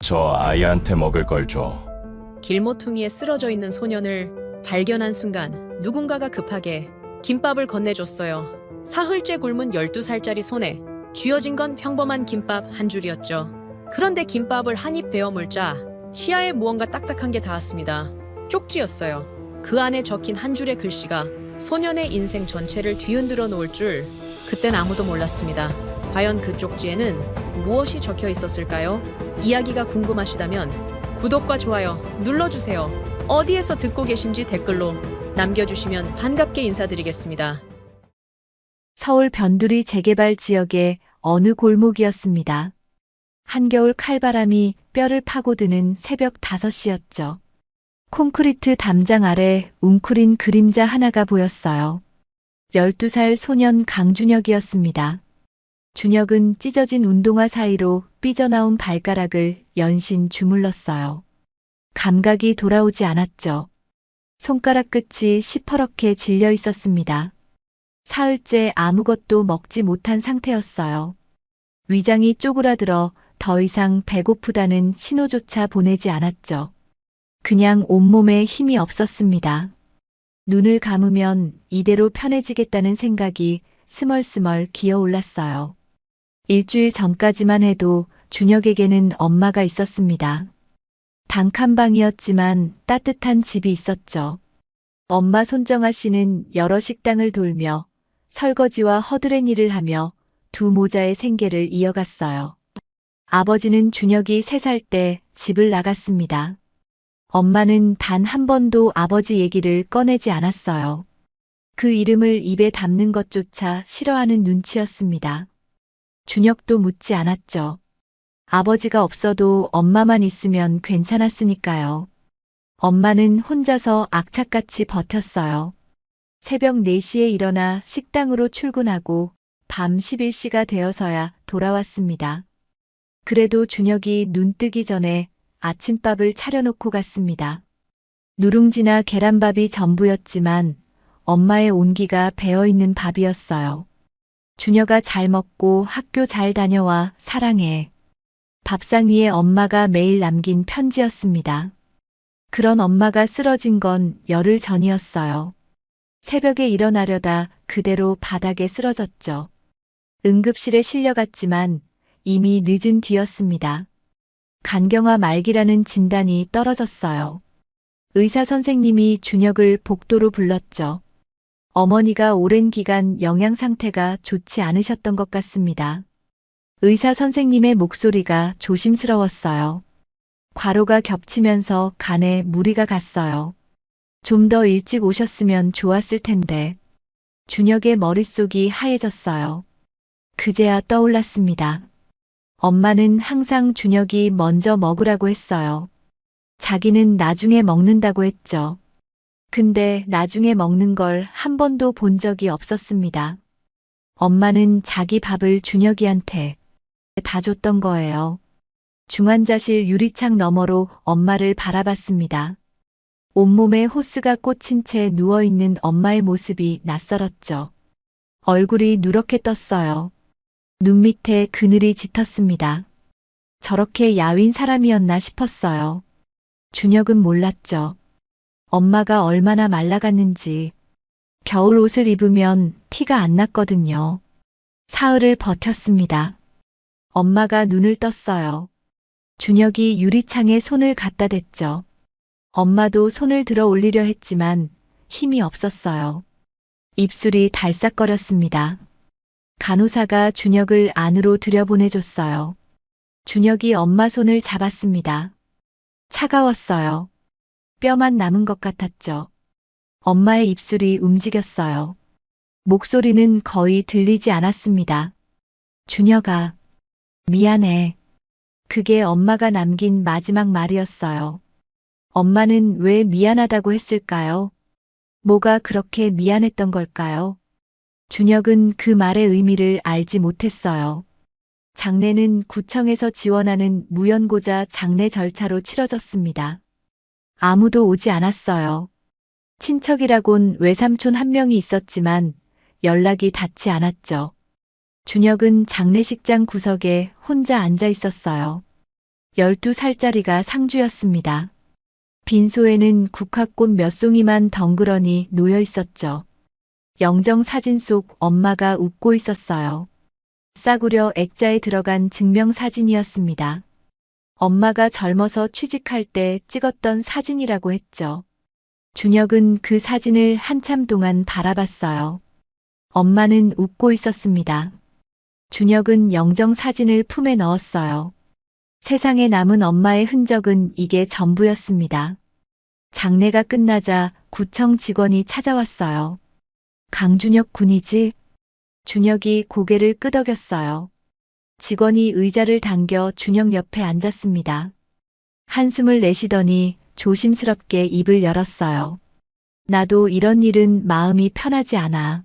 저 아이한테 먹을 걸 줘. 길모퉁이에 쓰러져 있는 소년을 발견한 순간 누군가가 급하게 김밥을 건네줬어요. 사흘째 굶은 12살짜리 손에 쥐어진 건 평범한 김밥 한 줄이었죠. 그런데 김밥을 한 입 베어 물자 시야에 무언가 딱딱한 게 닿았습니다. 쪽지였어요. 그 안에 적힌 한 줄의 글씨가 소년의 인생 전체를 뒤흔들어 놓을 줄 그땐 아무도 몰랐습니다. 과연 그 쪽지에는 무엇이 적혀 있었을까요? 이야기가 궁금하시다면 구독과 좋아요 눌러주세요. 어디에서 듣고 계신지 댓글로 남겨주시면 반갑게 인사드리겠습니다. 서울 변두리 재개발 지역의 어느 골목이었습니다. 한겨울 칼바람이 뼈를 파고드는 새벽 5시였죠. 콘크리트 담장 아래 웅크린 그림자 하나가 보였어요. 12살 소년 강준혁이었습니다. 준혁은 찢어진 운동화 사이로 삐져나온 발가락을 연신 주물렀어요. 감각이 돌아오지 않았죠. 손가락 끝이 시퍼렇게 질려 있었습니다. 사흘째 아무것도 먹지 못한 상태였어요. 위장이 쪼그라들어 더 이상 배고프다는 신호조차 보내지 않았죠. 그냥 온몸에 힘이 없었습니다. 눈을 감으면 이대로 편해지겠다는 생각이 스멀스멀 기어올랐어요. 일주일 전까지만 해도 준혁에게는 엄마가 있었습니다. 단칸방이었지만 따뜻한 집이 있었죠. 엄마 손정아 씨는 여러 식당을 돌며 설거지와 허드렛 일을 하며 두 모자의 생계를 이어갔어요. 아버지는 준혁이 3살 때 집을 나갔습니다. 엄마는 단 한 번도 아버지 얘기를 꺼내지 않았어요. 그 이름을 입에 담는 것조차 싫어하는 눈치였습니다. 준혁도 묻지 않았죠. 아버지가 없어도 엄마만 있으면 괜찮았으니까요. 엄마는 혼자서 악착같이 버텼어요. 새벽 4시에 일어나 식당으로 출근하고 밤 11시가 되어서야 돌아왔습니다. 그래도 준혁이 눈 뜨기 전에 아침밥을 차려놓고 갔습니다. 누룽지나 계란밥이 전부였지만 엄마의 온기가 배어있는 밥이었어요. 준혁아 잘 먹고 학교 잘 다녀와 사랑해. 밥상 위에 엄마가 매일 남긴 편지였습니다. 그런 엄마가 쓰러진 건 열흘 전이었어요. 새벽에 일어나려다 그대로 바닥에 쓰러졌죠. 응급실에 실려갔지만 이미 늦은 뒤였습니다. 간경화 말기라는 진단이 떨어졌어요. 의사 선생님이 준혁을 복도로 불렀죠. 어머니가 오랜 기간 영양 상태가 좋지 않으셨던 것 같습니다. 의사 선생님의 목소리가 조심스러웠어요. 과로가 겹치면서 간에 무리가 갔어요. 좀 더 일찍 오셨으면 좋았을 텐데. 준혁의 머릿속이 하얘졌어요. 그제야 떠올랐습니다. 엄마는 항상 준혁이 먼저 먹으라고 했어요. 자기는 나중에 먹는다고 했죠. 근데 나중에 먹는 걸 한 번도 본 적이 없었습니다. 엄마는 자기 밥을 준혁이한테 다 줬던 거예요. 중환자실 유리창 너머로 엄마를 바라봤습니다. 온몸에 호스가 꽂힌 채 누워있는 엄마의 모습이 낯설었죠. 얼굴이 누렇게 떴어요. 눈 밑에 그늘이 짙었습니다. 저렇게 야윈 사람이었나 싶었어요. 준혁은 몰랐죠. 엄마가 얼마나 말라갔는지. 겨울 옷을 입으면 티가 안 났거든요. 사흘을 버텼습니다. 엄마가 눈을 떴어요. 준혁이 유리창에 손을 갖다 댔죠. 엄마도 손을 들어 올리려 했지만 힘이 없었어요. 입술이 달싹거렸습니다. 간호사가 준혁을 안으로 들여보내줬어요. 준혁이 엄마 손을 잡았습니다. 차가웠어요. 뼈만 남은 것 같았죠. 엄마의 입술이 움직였어요. 목소리는 거의 들리지 않았습니다. 준혁아, 미안해. 그게 엄마가 남긴 마지막 말이었어요. 엄마는 왜 미안하다고 했을까요? 뭐가 그렇게 미안했던 걸까요? 준혁은 그 말의 의미를 알지 못했어요. 장례는 구청에서 지원하는 무연고자 장례 절차로 치러졌습니다. 아무도 오지 않았어요. 친척이라곤 외삼촌 한 명이 있었지만 연락이 닿지 않았죠. 준혁은 장례식장 구석에 혼자 앉아 있었어요. 12살짜리가 상주였습니다. 빈소에는 국화꽃 몇 송이만 덩그러니 놓여 있었죠. 영정 사진 속 엄마가 웃고 있었어요. 싸구려 액자에 들어간 증명사진이었습니다. 엄마가 젊어서 취직할 때 찍었던 사진이라고 했죠. 준혁은 그 사진을 한참 동안 바라봤어요. 엄마는 웃고 있었습니다. 준혁은 영정 사진을 품에 넣었어요. 세상에 남은 엄마의 흔적은 이게 전부였습니다. 장례가 끝나자 구청 직원이 찾아왔어요. 강준혁 군이지? 준혁이 고개를 끄덕였어요. 직원이 의자를 당겨 준혁 옆에 앉았습니다. 한숨을 내쉬더니 조심스럽게 입을 열었어요. 나도 이런 일은 마음이 편하지 않아.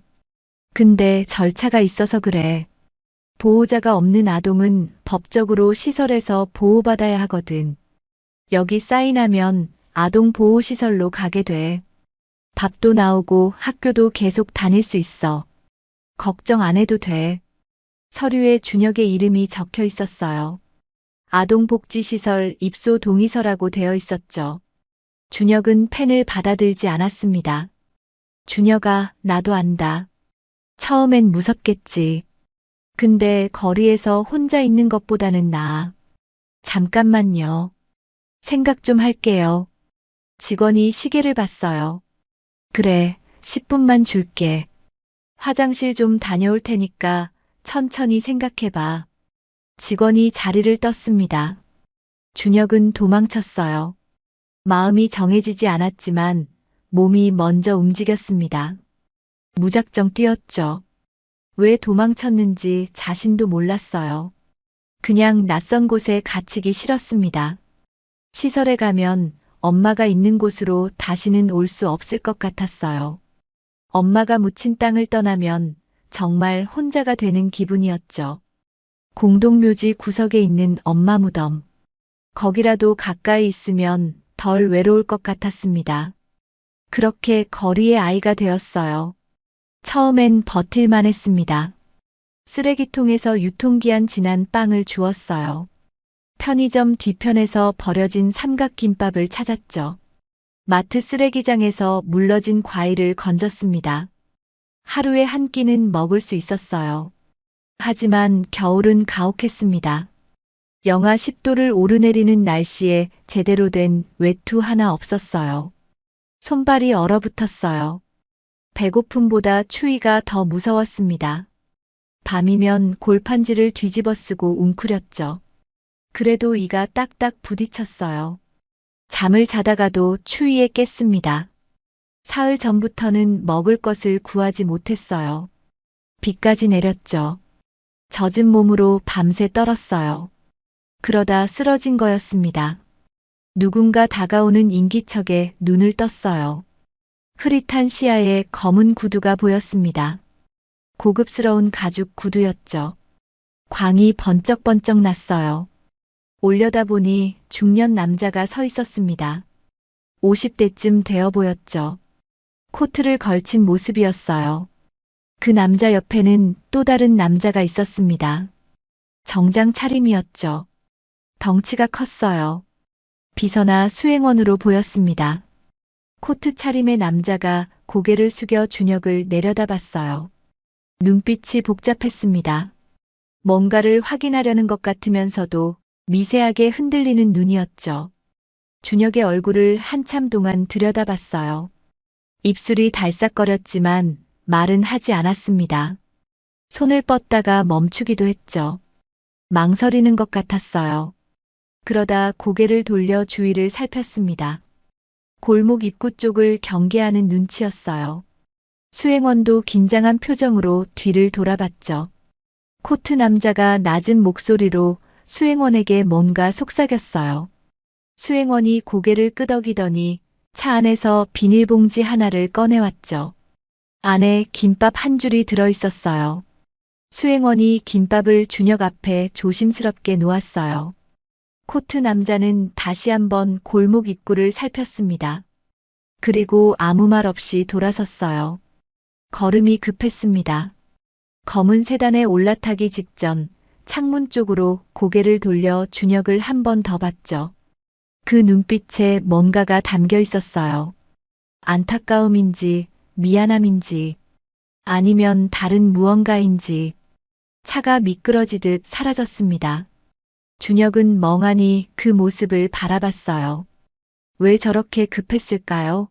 근데 절차가 있어서 그래. 보호자가 없는 아동은 법적으로 시설에서 보호받아야 하거든. 여기 사인하면 아동보호시설로 가게 돼. 밥도 나오고 학교도 계속 다닐 수 있어. 걱정 안 해도 돼. 서류에 준혁의 이름이 적혀 있었어요. 아동복지시설 입소 동의서라고 되어 있었죠. 준혁은 펜을 받아들지 않았습니다. 준혁아, 나도 안다. 처음엔 무섭겠지. 근데 거리에서 혼자 있는 것보다는 나아. 잠깐만요. 생각 좀 할게요. 직원이 시계를 봤어요. 그래, 10분만 줄게. 화장실 좀 다녀올 테니까 천천히 생각해봐. 직원이 자리를 떴습니다. 준혁은 도망쳤어요. 마음이 정해지지 않았지만 몸이 먼저 움직였습니다. 무작정 뛰었죠. 왜 도망쳤는지 자신도 몰랐어요. 그냥 낯선 곳에 갇히기 싫었습니다. 시설에 가면 엄마가 있는 곳으로 다시는 올 수 없을 것 같았어요. 엄마가 묻힌 땅을 떠나면 정말 혼자가 되는 기분이었죠. 공동묘지 구석에 있는 엄마 무덤. 거기라도 가까이 있으면 덜 외로울 것 같았습니다. 그렇게 거리의 아이가 되었어요. 처음엔 버틸만 했습니다. 쓰레기통에서 유통기한 지난 빵을 주웠어요. 편의점 뒤편에서 버려진 삼각김밥을 찾았죠. 마트 쓰레기장에서 물러진 과일을 건졌습니다. 하루에 한 끼는 먹을 수 있었어요. 하지만 겨울은 가혹했습니다. 영하 10도를 오르내리는 날씨에 제대로 된 외투 하나 없었어요. 손발이 얼어붙었어요. 배고픔보다 추위가 더 무서웠습니다. 밤이면 골판지를 뒤집어 쓰고 웅크렸죠. 그래도 이가 딱딱 부딪혔어요. 잠을 자다가도 추위에 깼습니다. 사흘 전부터는 먹을 것을 구하지 못했어요. 비까지 내렸죠. 젖은 몸으로 밤새 떨었어요. 그러다 쓰러진 거였습니다. 누군가 다가오는 인기척에 눈을 떴어요. 흐릿한 시야에 검은 구두가 보였습니다. 고급스러운 가죽 구두였죠. 광이 번쩍번쩍 났어요. 올려다보니 중년 남자가 서 있었습니다. 50대쯤 되어 보였죠. 코트를 걸친 모습이었어요. 그 남자 옆에는 또 다른 남자가 있었습니다. 정장 차림이었죠. 덩치가 컸어요. 비서나 수행원으로 보였습니다. 코트 차림의 남자가 고개를 숙여 준혁을 내려다봤어요. 눈빛이 복잡했습니다. 뭔가를 확인하려는 것 같으면서도 미세하게 흔들리는 눈이었죠. 준혁의 얼굴을 한참 동안 들여다봤어요. 입술이 달싹거렸지만 말은 하지 않았습니다. 손을 뻗다가 멈추기도 했죠. 망설이는 것 같았어요. 그러다 고개를 돌려 주위를 살폈습니다. 골목 입구 쪽을 경계하는 눈치였어요. 수행원도 긴장한 표정으로 뒤를 돌아봤죠. 코트 남자가 낮은 목소리로 수행원에게 뭔가 속삭였어요. 수행원이 고개를 끄덕이더니 차 안에서 비닐봉지 하나를 꺼내왔죠. 안에 김밥 한 줄이 들어있었어요. 수행원이 김밥을 준혁 앞에 조심스럽게 놓았어요. 코트 남자는 다시 한번 골목 입구를 살폈습니다. 그리고 아무 말 없이 돌아섰어요. 걸음이 급했습니다. 검은 세단에 올라타기 직전 창문 쪽으로 고개를 돌려 준혁을 한 번 더 봤죠. 그 눈빛에 뭔가가 담겨 있었어요. 안타까움인지, 미안함인지, 아니면 다른 무언가인지. 차가 미끄러지듯 사라졌습니다. 준혁은 멍하니 그 모습을 바라봤어요. 왜 저렇게 급했을까요?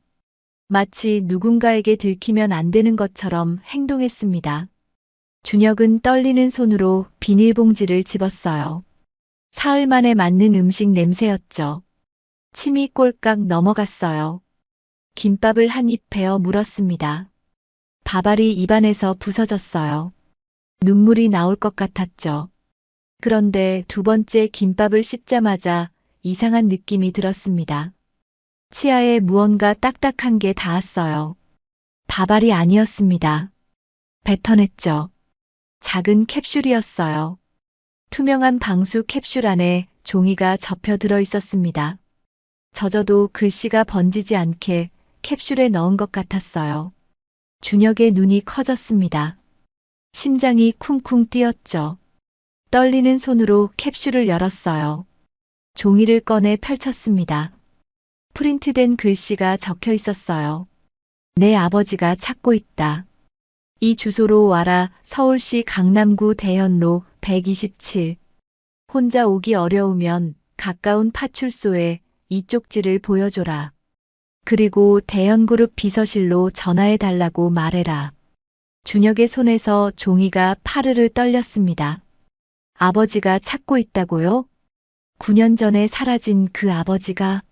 마치 누군가에게 들키면 안 되는 것처럼 행동했습니다. 준혁은 떨리는 손으로 비닐봉지를 집었어요. 사흘 만에 맞는 음식 냄새였죠. 침이 꼴깍 넘어갔어요. 김밥을 한 입 베어 물었습니다. 밥알이 입안에서 부서졌어요. 눈물이 나올 것 같았죠. 그런데 두 번째 김밥을 씹자마자 이상한 느낌이 들었습니다. 치아에 무언가 딱딱한 게 닿았어요. 밥알이 아니었습니다. 뱉어냈죠. 작은 캡슐이었어요. 투명한 방수 캡슐 안에 종이가 접혀 들어 있었습니다. 젖어도 글씨가 번지지 않게 캡슐에 넣은 것 같았어요. 준혁의 눈이 커졌습니다. 심장이 쿵쿵 뛰었죠. 떨리는 손으로 캡슐을 열었어요. 종이를 꺼내 펼쳤습니다. 프린트된 글씨가 적혀 있었어요. 내 아버지가 찾고 있다. 이 주소로 와라. 서울시 강남구 대현로 127. 혼자 오기 어려우면 가까운 파출소에 이 쪽지를 보여줘라. 그리고 대현그룹 비서실로 전화해 달라고 말해라. 준혁의 손에서 종이가 파르르 떨렸습니다. 아버지가 찾고 있다고요? 9년 전에 사라진 그 아버지가,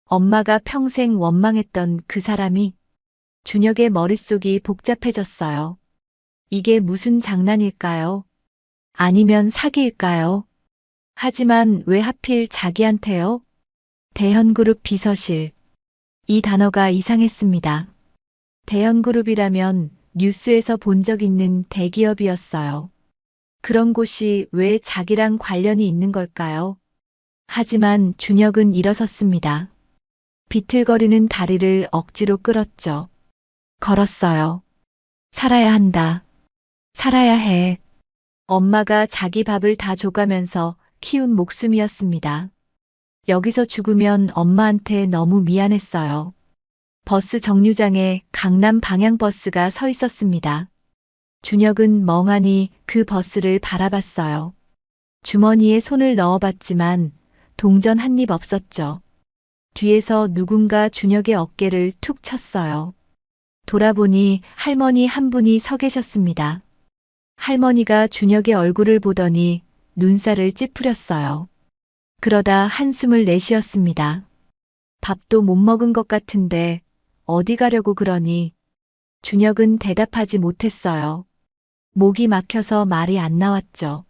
엄마가 평생 원망했던 그 사람이. 준혁의 머릿속이 복잡해졌어요. 이게 무슨 장난일까요? 아니면 사기일까요? 하지만 왜 하필 자기한테요? 대현그룹 비서실. 이 단어가 이상했습니다. 대현그룹이라면 뉴스에서 본 적 있는 대기업이었어요. 그런 곳이 왜 자기랑 관련이 있는 걸까요? 하지만 준혁은 일어섰습니다. 비틀거리는 다리를 억지로 끌었죠. 걸었어요. 살아야 한다. 살아야 해. 엄마가 자기 밥을 다 줘가면서 키운 목숨이었습니다. 여기서 죽으면 엄마한테 너무 미안했어요. 버스 정류장에 강남 방향 버스가 서 있었습니다. 준혁은 멍하니 그 버스를 바라봤어요. 주머니에 손을 넣어봤지만 동전 한 입 없었죠. 뒤에서 누군가 준혁의 어깨를 툭 쳤어요. 돌아보니 할머니 한 분이 서 계셨습니다. 할머니가 준혁의 얼굴을 보더니 눈살을 찌푸렸어요. 그러다 한숨을 내쉬었습니다. 밥도 못 먹은 것 같은데 어디 가려고 그러니? 준혁은 대답하지 못했어요. 목이 막혀서 말이 안 나왔죠.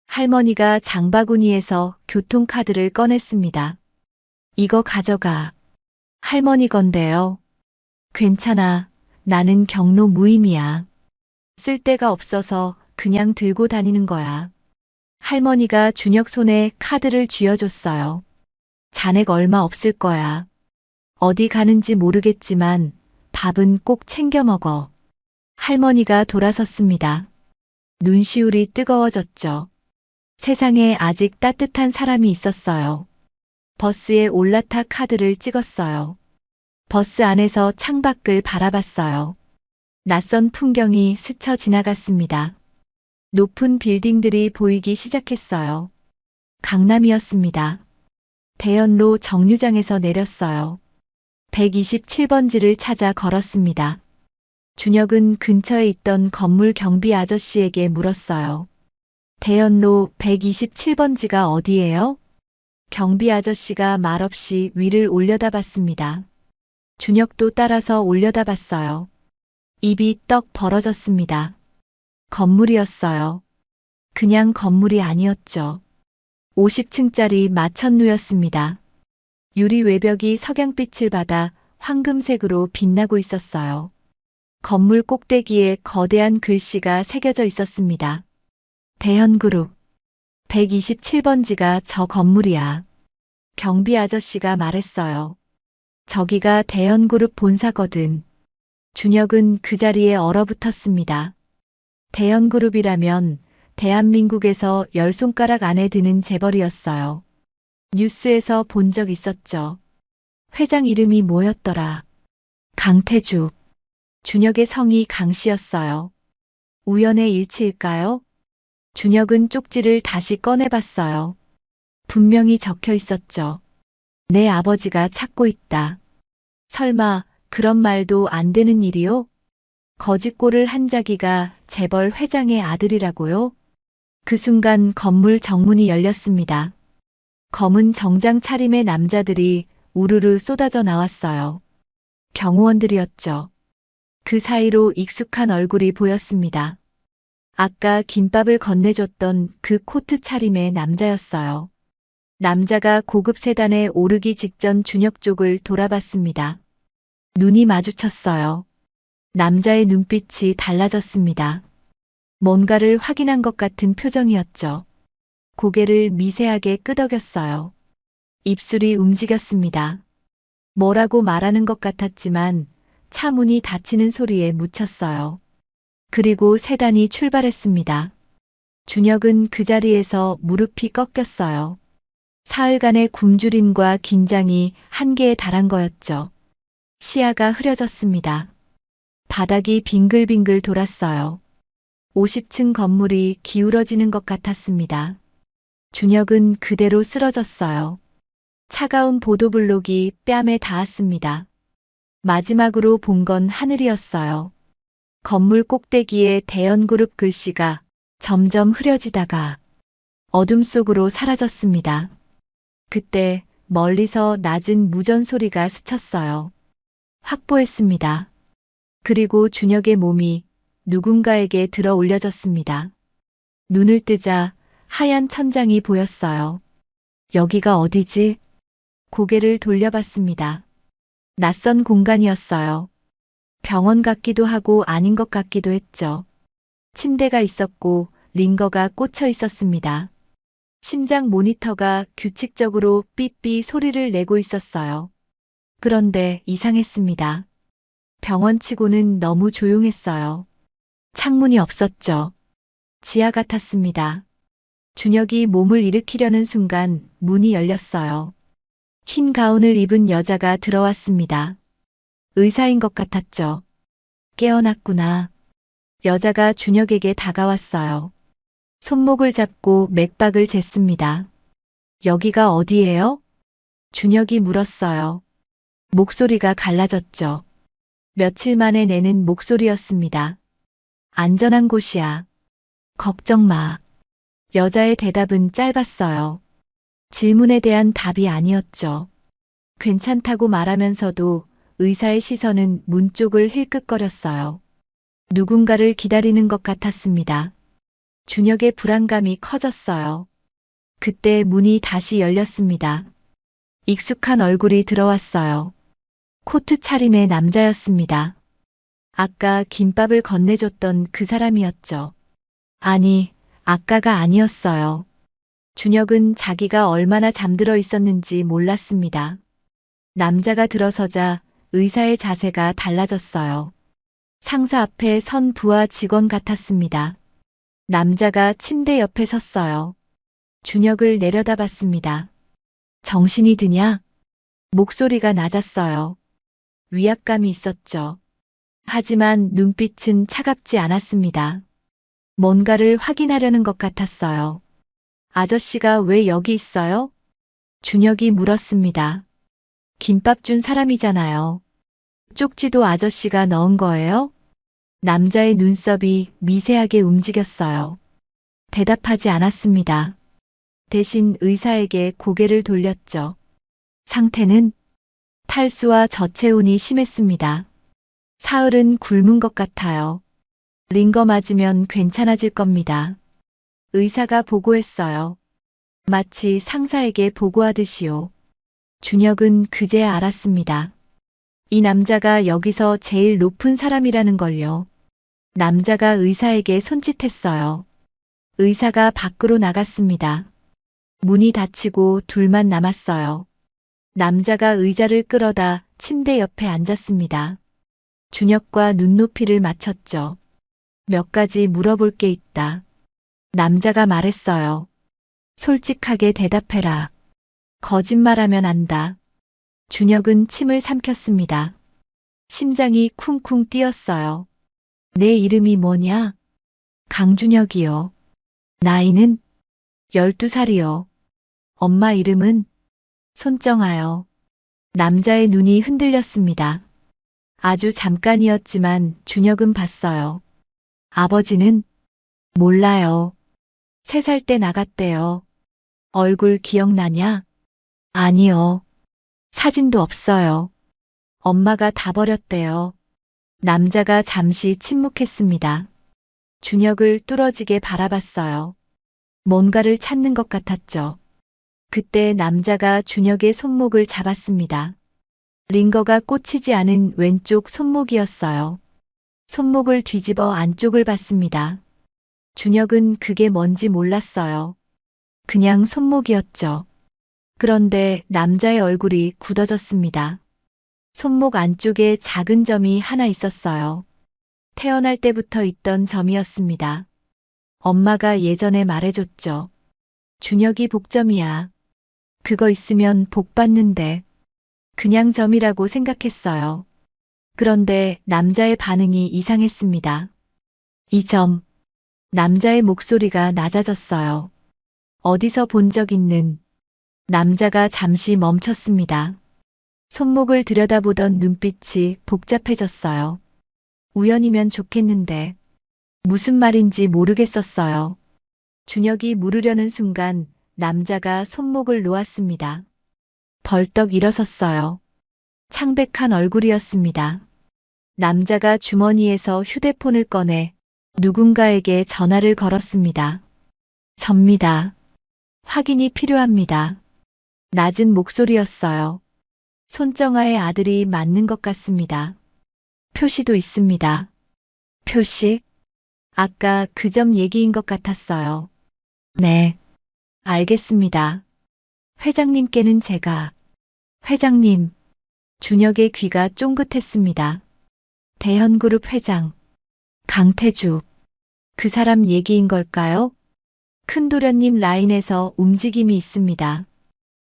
할머니가 장바구니에서 교통카드를 꺼냈습니다. 이거 가져가. 할머니 건데요. 괜찮아. 나는 경로 무임이야. 쓸 데가 없어서 그냥 들고 다니는 거야. 할머니가 준혁 손에 카드를 쥐어줬어요. 잔액 얼마 없을 거야. 어디 가는지 모르겠지만 밥은 꼭 챙겨 먹어. 할머니가 돌아섰습니다. 눈시울이 뜨거워졌죠. 세상에 아직 따뜻한 사람이 있었어요. 버스에 올라타 카드를 찍었어요. 버스 안에서 창밖을 바라봤어요. 낯선 풍경이 스쳐 지나갔습니다. 높은 빌딩들이 보이기 시작했어요. 강남이었습니다. 대현로 정류장에서 내렸어요. 127번지를 찾아 걸었습니다. 준혁은 근처에 있던 건물 경비 아저씨에게 물었어요. 대현로 127번지가 어디예요? 경비 아저씨가 말없이 위를 올려다봤습니다. 준혁도 따라서 올려다봤어요. 입이 떡 벌어졌습니다. 건물이었어요. 그냥 건물이 아니었죠. 50층짜리 마천루였습니다. 유리 외벽이 석양빛을 받아 황금색으로 빛나고 있었어요. 건물 꼭대기에 거대한 글씨가 새겨져 있었습니다. 대현그룹 127번지가 저 건물이야. 경비 아저씨가 말했어요. 저기가 대현그룹 본사거든. 준혁은 그 자리에 얼어붙었습니다. 대현그룹이라면 대한민국에서 10손가락 안에 드는 재벌이었어요. 뉴스에서 본 적 있었죠. 회장 이름이 뭐였더라? 강태주. 준혁의 성이 강씨였어요. 우연의 일치일까요? 준혁은 쪽지를 다시 꺼내봤어요. 분명히 적혀 있었죠. 내 아버지가 찾고 있다. 설마 그런 말도 안 되는 일이요? 거짓골을 한 자기가 재벌 회장의 아들이라고요? 그 순간 건물 정문이 열렸습니다. 검은 정장 차림의 남자들이 우르르 쏟아져 나왔어요. 경호원들이었죠. 그 사이로 익숙한 얼굴이 보였습니다. 아까 김밥을 건네줬던 그 코트 차림의 남자였어요. 남자가 고급 세단에 오르기 직전 준혁 쪽을 돌아봤습니다. 눈이 마주쳤어요. 남자의 눈빛이 달라졌습니다. 뭔가를 확인한 것 같은 표정이었죠. 고개를 미세하게 끄덕였어요. 입술이 움직였습니다. 뭐라고 말하는 것 같았지만 차 문이 닫히는 소리에 묻혔어요. 그리고 세단이 출발했습니다. 준혁은 그 자리에서 무릎이 꺾였어요. 사흘간의 굶주림과 긴장이 한계에 달한 거였죠. 시야가 흐려졌습니다. 바닥이 빙글빙글 돌았어요. 50층 건물이 기울어지는 것 같았습니다. 준혁은 그대로 쓰러졌어요. 차가운 보도블록이 뺨에 닿았습니다. 마지막으로 본 건 하늘이었어요. 건물 꼭대기에 대연그룹 글씨가 점점 흐려지다가 어둠 속으로 사라졌습니다. 그때 멀리서 낮은 무전 소리가 스쳤어요. 확보했습니다. 그리고 준혁의 몸이 누군가에게 들어 올려졌습니다. 눈을 뜨자 하얀 천장이 보였어요. 여기가 어디지? 고개를 돌려봤습니다. 낯선 공간이었어요. 병원 같기도 하고 아닌 것 같기도 했죠. 침대가 있었고 링거가 꽂혀 있었습니다. 심장 모니터가 규칙적으로 삐삐 소리를 내고 있었어요. 그런데 이상했습니다. 병원치고는 너무 조용했어요. 창문이 없었죠. 지하 같았습니다. 준혁이 몸을 일으키려는 순간 문이 열렸어요. 흰 가운을 입은 여자가 들어왔습니다. 의사인 것 같았죠. 깨어났구나. 여자가 준혁에게 다가왔어요. 손목을 잡고 맥박을 쟀습니다. 여기가 어디예요? 준혁이 물었어요. 목소리가 갈라졌죠. 며칠 만에 내는 목소리였습니다. 안전한 곳이야. 걱정 마. 여자의 대답은 짧았어요. 질문에 대한 답이 아니었죠. 괜찮다고 말하면서도 의사의 시선은 문 쪽을 힐끗거렸어요. 누군가를 기다리는 것 같았습니다. 준혁의 불안감이 커졌어요. 그때 문이 다시 열렸습니다. 익숙한 얼굴이 들어왔어요. 코트 차림의 남자였습니다. 아까 김밥을 건네줬던 그 사람이었죠. 아니, 아까가 아니었어요. 준혁은 자기가 얼마나 잠들어 있었는지 몰랐습니다. 남자가 들어서자 의사의 자세가 달라졌어요. 상사 앞에 선 부하 직원 같았습니다. 남자가 침대 옆에 섰어요. 준혁을 내려다봤습니다. 정신이 드냐? 목소리가 낮았어요. 위압감이 있었죠. 하지만 눈빛은 차갑지 않았습니다. 뭔가를 확인하려는 것 같았어요. 아저씨가 왜 여기 있어요? 준혁이 물었습니다. 김밥 준 사람이잖아요. 쪽지도 아저씨가 넣은 거예요? 남자의 눈썹이 미세하게 움직였어요. 대답하지 않았습니다. 대신 의사에게 고개를 돌렸죠. 상태는? 탈수와 저체온이 심했습니다. 사흘은 굶은 것 같아요. 링거 맞으면 괜찮아질 겁니다. 의사가 보고했어요. 마치 상사에게 보고하듯이요. 준혁은 그제야 알았습니다. 이 남자가 여기서 제일 높은 사람이라는 걸요. 남자가 의사에게 손짓했어요. 의사가 밖으로 나갔습니다. 문이 닫히고 둘만 남았어요. 남자가 의자를 끌어다 침대 옆에 앉았습니다. 준혁과 눈높이를 맞췄죠. 몇 가지 물어볼 게 있다. 남자가 말했어요. 솔직하게 대답해라. 거짓말하면 안다. 준혁은 침을 삼켰습니다. 심장이 쿵쿵 뛰었어요. 내 이름이 뭐냐? 강준혁이요. 나이는 12살이요. 엄마 이름은 손정아요. 남자의 눈이 흔들렸습니다. 아주 잠깐이었지만 준혁은 봤어요. 아버지는 몰라요. 3살 때 나갔대요. 얼굴 기억나냐? 아니요. 사진도 없어요. 엄마가 다 버렸대요. 남자가 잠시 침묵했습니다. 준혁을 뚫어지게 바라봤어요. 뭔가를 찾는 것 같았죠. 그때 남자가 준혁의 손목을 잡았습니다. 링거가 꽂히지 않은 왼쪽 손목이었어요. 손목을 뒤집어 안쪽을 봤습니다. 준혁은 그게 뭔지 몰랐어요. 그냥 손목이었죠. 그런데 남자의 얼굴이 굳어졌습니다. 손목 안쪽에 작은 점이 하나 있었어요. 태어날 때부터 있던 점이었습니다. 엄마가 예전에 말해줬죠. 준혁이 복점이야. 그거 있으면 복 받는데. 그냥 점이라고 생각했어요. 그런데 남자의 반응이 이상했습니다. 이 점. 남자의 목소리가 낮아졌어요. 어디서 본 적 있는. 남자가 잠시 멈췄습니다. 손목을 들여다보던 눈빛이 복잡해졌어요. 우연이면 좋겠는데 무슨 말인지 모르겠었어요. 준혁이 물으려는 순간 남자가 손목을 놓았습니다. 벌떡 일어섰어요. 창백한 얼굴이었습니다. 남자가 주머니에서 휴대폰을 꺼내 누군가에게 전화를 걸었습니다. 접니다. 확인이 필요합니다. 낮은 목소리였어요. 손정아의 아들이 맞는 것 같습니다. 표시도 있습니다. 표시? 아까 그 점 얘기인 것 같았어요. 네. 알겠습니다. 회장님께는 제가. 회장님. 준혁의 귀가 쫑긋했습니다. 대현그룹 회장. 강태주. 그 사람 얘기인 걸까요? 큰도련님 라인에서 움직임이 있습니다.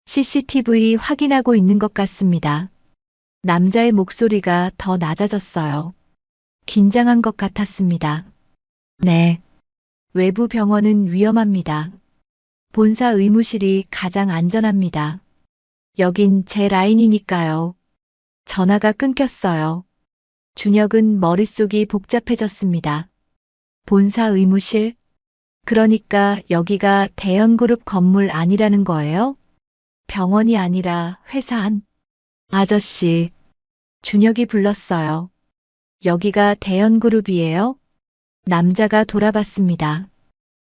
CCTV 확인하고 있는 것 같습니다. 남자의 목소리가 더 낮아졌어요. 긴장한 것 같았습니다. 네. 외부 병원은 위험합니다. 본사 의무실이 가장 안전합니다. 여긴 제 라인이니까요. 전화가 끊겼어요. 준혁은 머릿속이 복잡해졌습니다. 본사 의무실? 그러니까 여기가 대형그룹 건물 아니라는 거예요? 병원이 아니라 회사 안? 아저씨. 준혁이 불렀어요. 여기가 대형그룹이에요? 남자가 돌아봤습니다.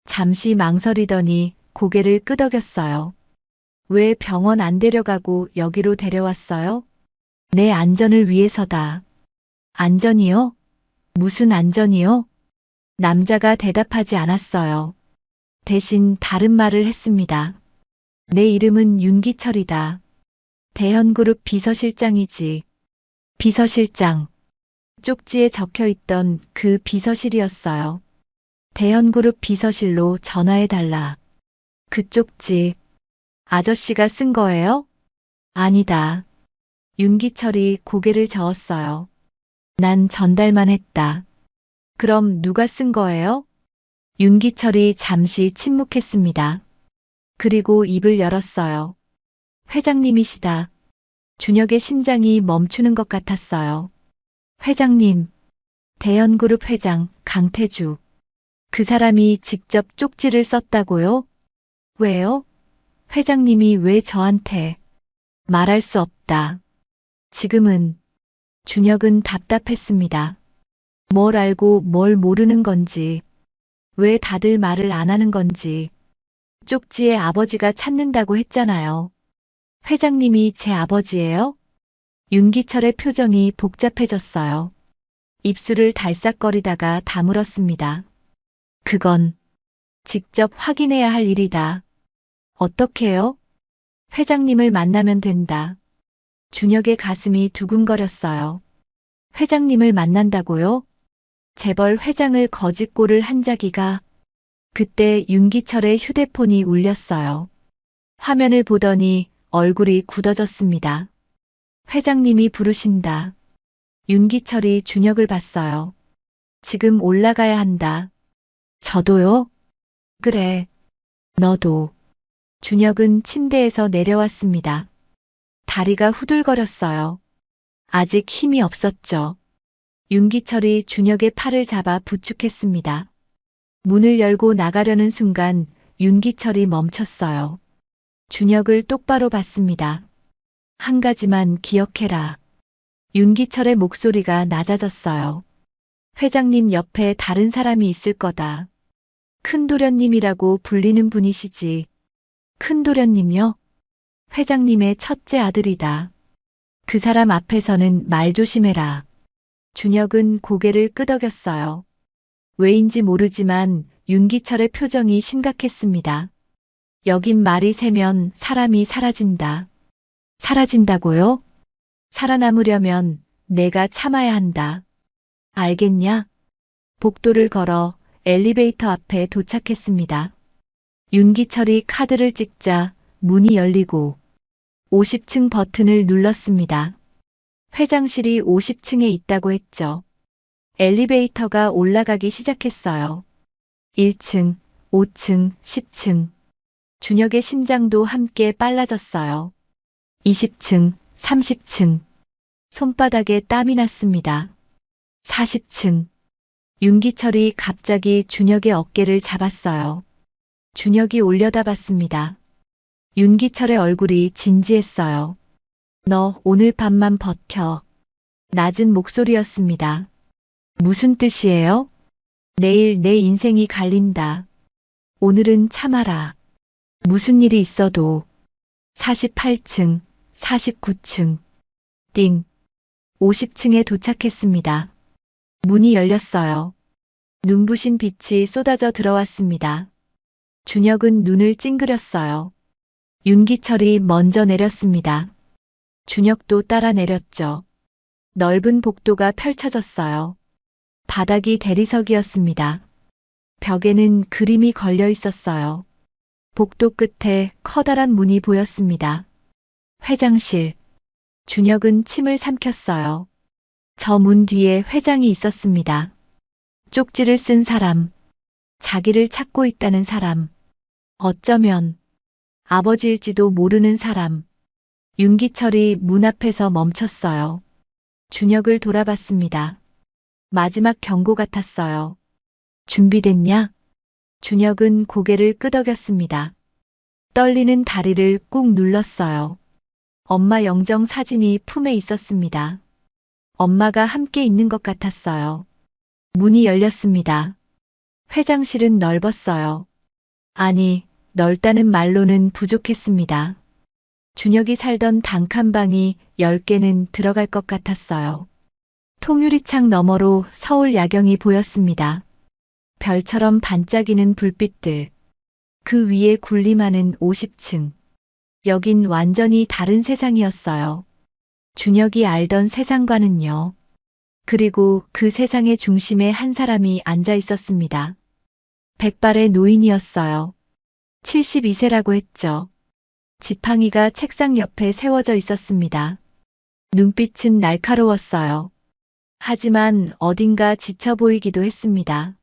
잠시 망설이더니 고개를 끄덕였어요. 왜 병원 안 데려가고 여기로 데려왔어요? 내 안전을 위해서다. 안전이요? 무슨 안전이요? 남자가 대답하지 않았어요. 대신 다른 말을 했습니다. 내 이름은 윤기철이다. 대현그룹 비서실장이지. 비서실장. 쪽지에 적혀있던 그 비서실이었어요. 대현그룹 비서실로 전화해달라. 그 쪽지. 아저씨가 쓴 거예요? 아니다. 윤기철이 고개를 저었어요. 난 전달만 했다. 그럼 누가 쓴 거예요? 윤기철이 잠시 침묵했습니다. 그리고 입을 열었어요. 회장님이시다. 준혁의 심장이 멈추는 것 같았어요. 회장님. 대현그룹 회장 강태주. 그 사람이 직접 쪽지를 썼다고요? 왜요? 회장님이 왜 저한테? 말할 수 없다. 지금은. 준혁은 답답했습니다. 뭘 알고 뭘 모르는 건지. 왜 다들 말을 안 하는 건지. 쪽지에 아버지가 찾는다고 했잖아요. 회장님이 제 아버지예요? 윤기철의 표정이 복잡해졌어요. 입술을 달싹거리다가 다물었습니다. 그건 직접 확인해야 할 일이다. 어떻게요? 회장님을 만나면 된다. 준혁의 가슴이 두근거렸어요. 회장님을 만난다고요? 재벌 회장을 거짓골을 한 자기가 그때 윤기철의 휴대폰이 울렸어요. 화면을 보더니 얼굴이 굳어졌습니다. 회장님이 부르신다. 윤기철이 준혁을 봤어요. 지금 올라가야 한다. 저도요? 그래. 너도. 준혁은 침대에서 내려왔습니다. 다리가 후들거렸어요. 아직 힘이 없었죠. 윤기철이 준혁의 팔을 잡아 부축했습니다. 문을 열고 나가려는 순간 윤기철이 멈췄어요. 준혁을 똑바로 봤습니다. 한 가지만 기억해라. 윤기철의 목소리가 낮아졌어요. 회장님 옆에 다른 사람이 있을 거다. 큰도련님이라고 불리는 분이시지. 큰도련님요? 회장님의 첫째 아들이다. 그 사람 앞에서는 말 조심해라. 준혁은 고개를 끄덕였어요. 왜인지 모르지만 윤기철의 표정이 심각했습니다. 여긴 말이 새면 사람이 사라진다. 사라진다고요? 살아남으려면 내가 참아야 한다. 알겠냐? 복도를 걸어 엘리베이터 앞에 도착했습니다. 윤기철이 카드를 찍자 문이 열리고 50층 버튼을 눌렀습니다. 회장실이 50층에 있다고 했죠. 엘리베이터가 올라가기 시작했어요. 1층, 5층, 10층. 준혁의 심장도 함께 빨라졌어요. 20층, 30층. 손바닥에 땀이 났습니다. 40층. 윤기철이 갑자기 준혁의 어깨를 잡았어요. 준혁이 올려다봤습니다. 윤기철의 얼굴이 진지했어요. 너 오늘 밤만 버텨. 낮은 목소리였습니다. 무슨 뜻이에요? 내일 내 인생이 갈린다. 오늘은 참아라. 무슨 일이 있어도. 48층, 49층. 띵. 50층에 도착했습니다. 문이 열렸어요. 눈부신 빛이 쏟아져 들어왔습니다. 준혁은 눈을 찡그렸어요. 윤기철이 먼저 내렸습니다. 준혁도 따라 내렸죠. 넓은 복도가 펼쳐졌어요. 바닥이 대리석이었습니다. 벽에는 그림이 걸려 있었어요. 복도 끝에 커다란 문이 보였습니다. 회장실. 준혁은 침을 삼켰어요. 저 문 뒤에 회장이 있었습니다. 쪽지를 쓴 사람. 자기를 찾고 있다는 사람. 어쩌면 아버지일지도 모르는 사람. 윤기철이 문 앞에서 멈췄어요. 준혁을 돌아봤습니다. 마지막 경고 같았어요. 준비됐냐? 준혁은 고개를 끄덕였습니다. 떨리는 다리를 꾹 눌렀어요. 엄마 영정 사진이 품에 있었습니다. 엄마가 함께 있는 것 같았어요. 문이 열렸습니다. 회장실은 넓었어요. 아니, 넓다는 말로는 부족했습니다. 준혁이 살던 단칸방이 10개는 들어갈 것 같았어요. 통유리창 너머로 서울 야경이 보였습니다. 별처럼 반짝이는 불빛들. 그 위에 군림하는 50층. 여긴 완전히 다른 세상이었어요. 준혁이 알던 세상과는요. 그리고 그 세상의 중심에 한 사람이 앉아 있었습니다. 백발의 노인이었어요. 72세라고 했죠. 지팡이가 책상 옆에 세워져 있었습니다. 눈빛은 날카로웠어요. 하지만 어딘가 지쳐 보이기도 했습니다.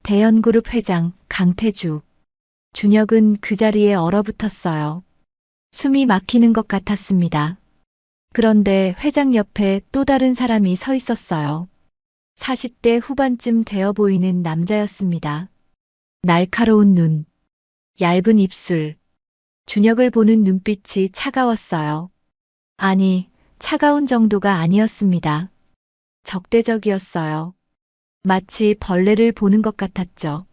대연그룹 회장 강태주. 준혁은 그 자리에 얼어붙었어요. 숨이 막히는 것 같았습니다. 그런데 회장 옆에 또 다른 사람이 서 있었어요. 40대 후반쯤 되어 보이는 남자였습니다. 날카로운 눈, 얇은 입술. 준혁을 보는 눈빛이 차가웠어요. 아니, 차가운 정도가 아니었습니다. 적대적이었어요. 마치 벌레를 보는 것 같았죠.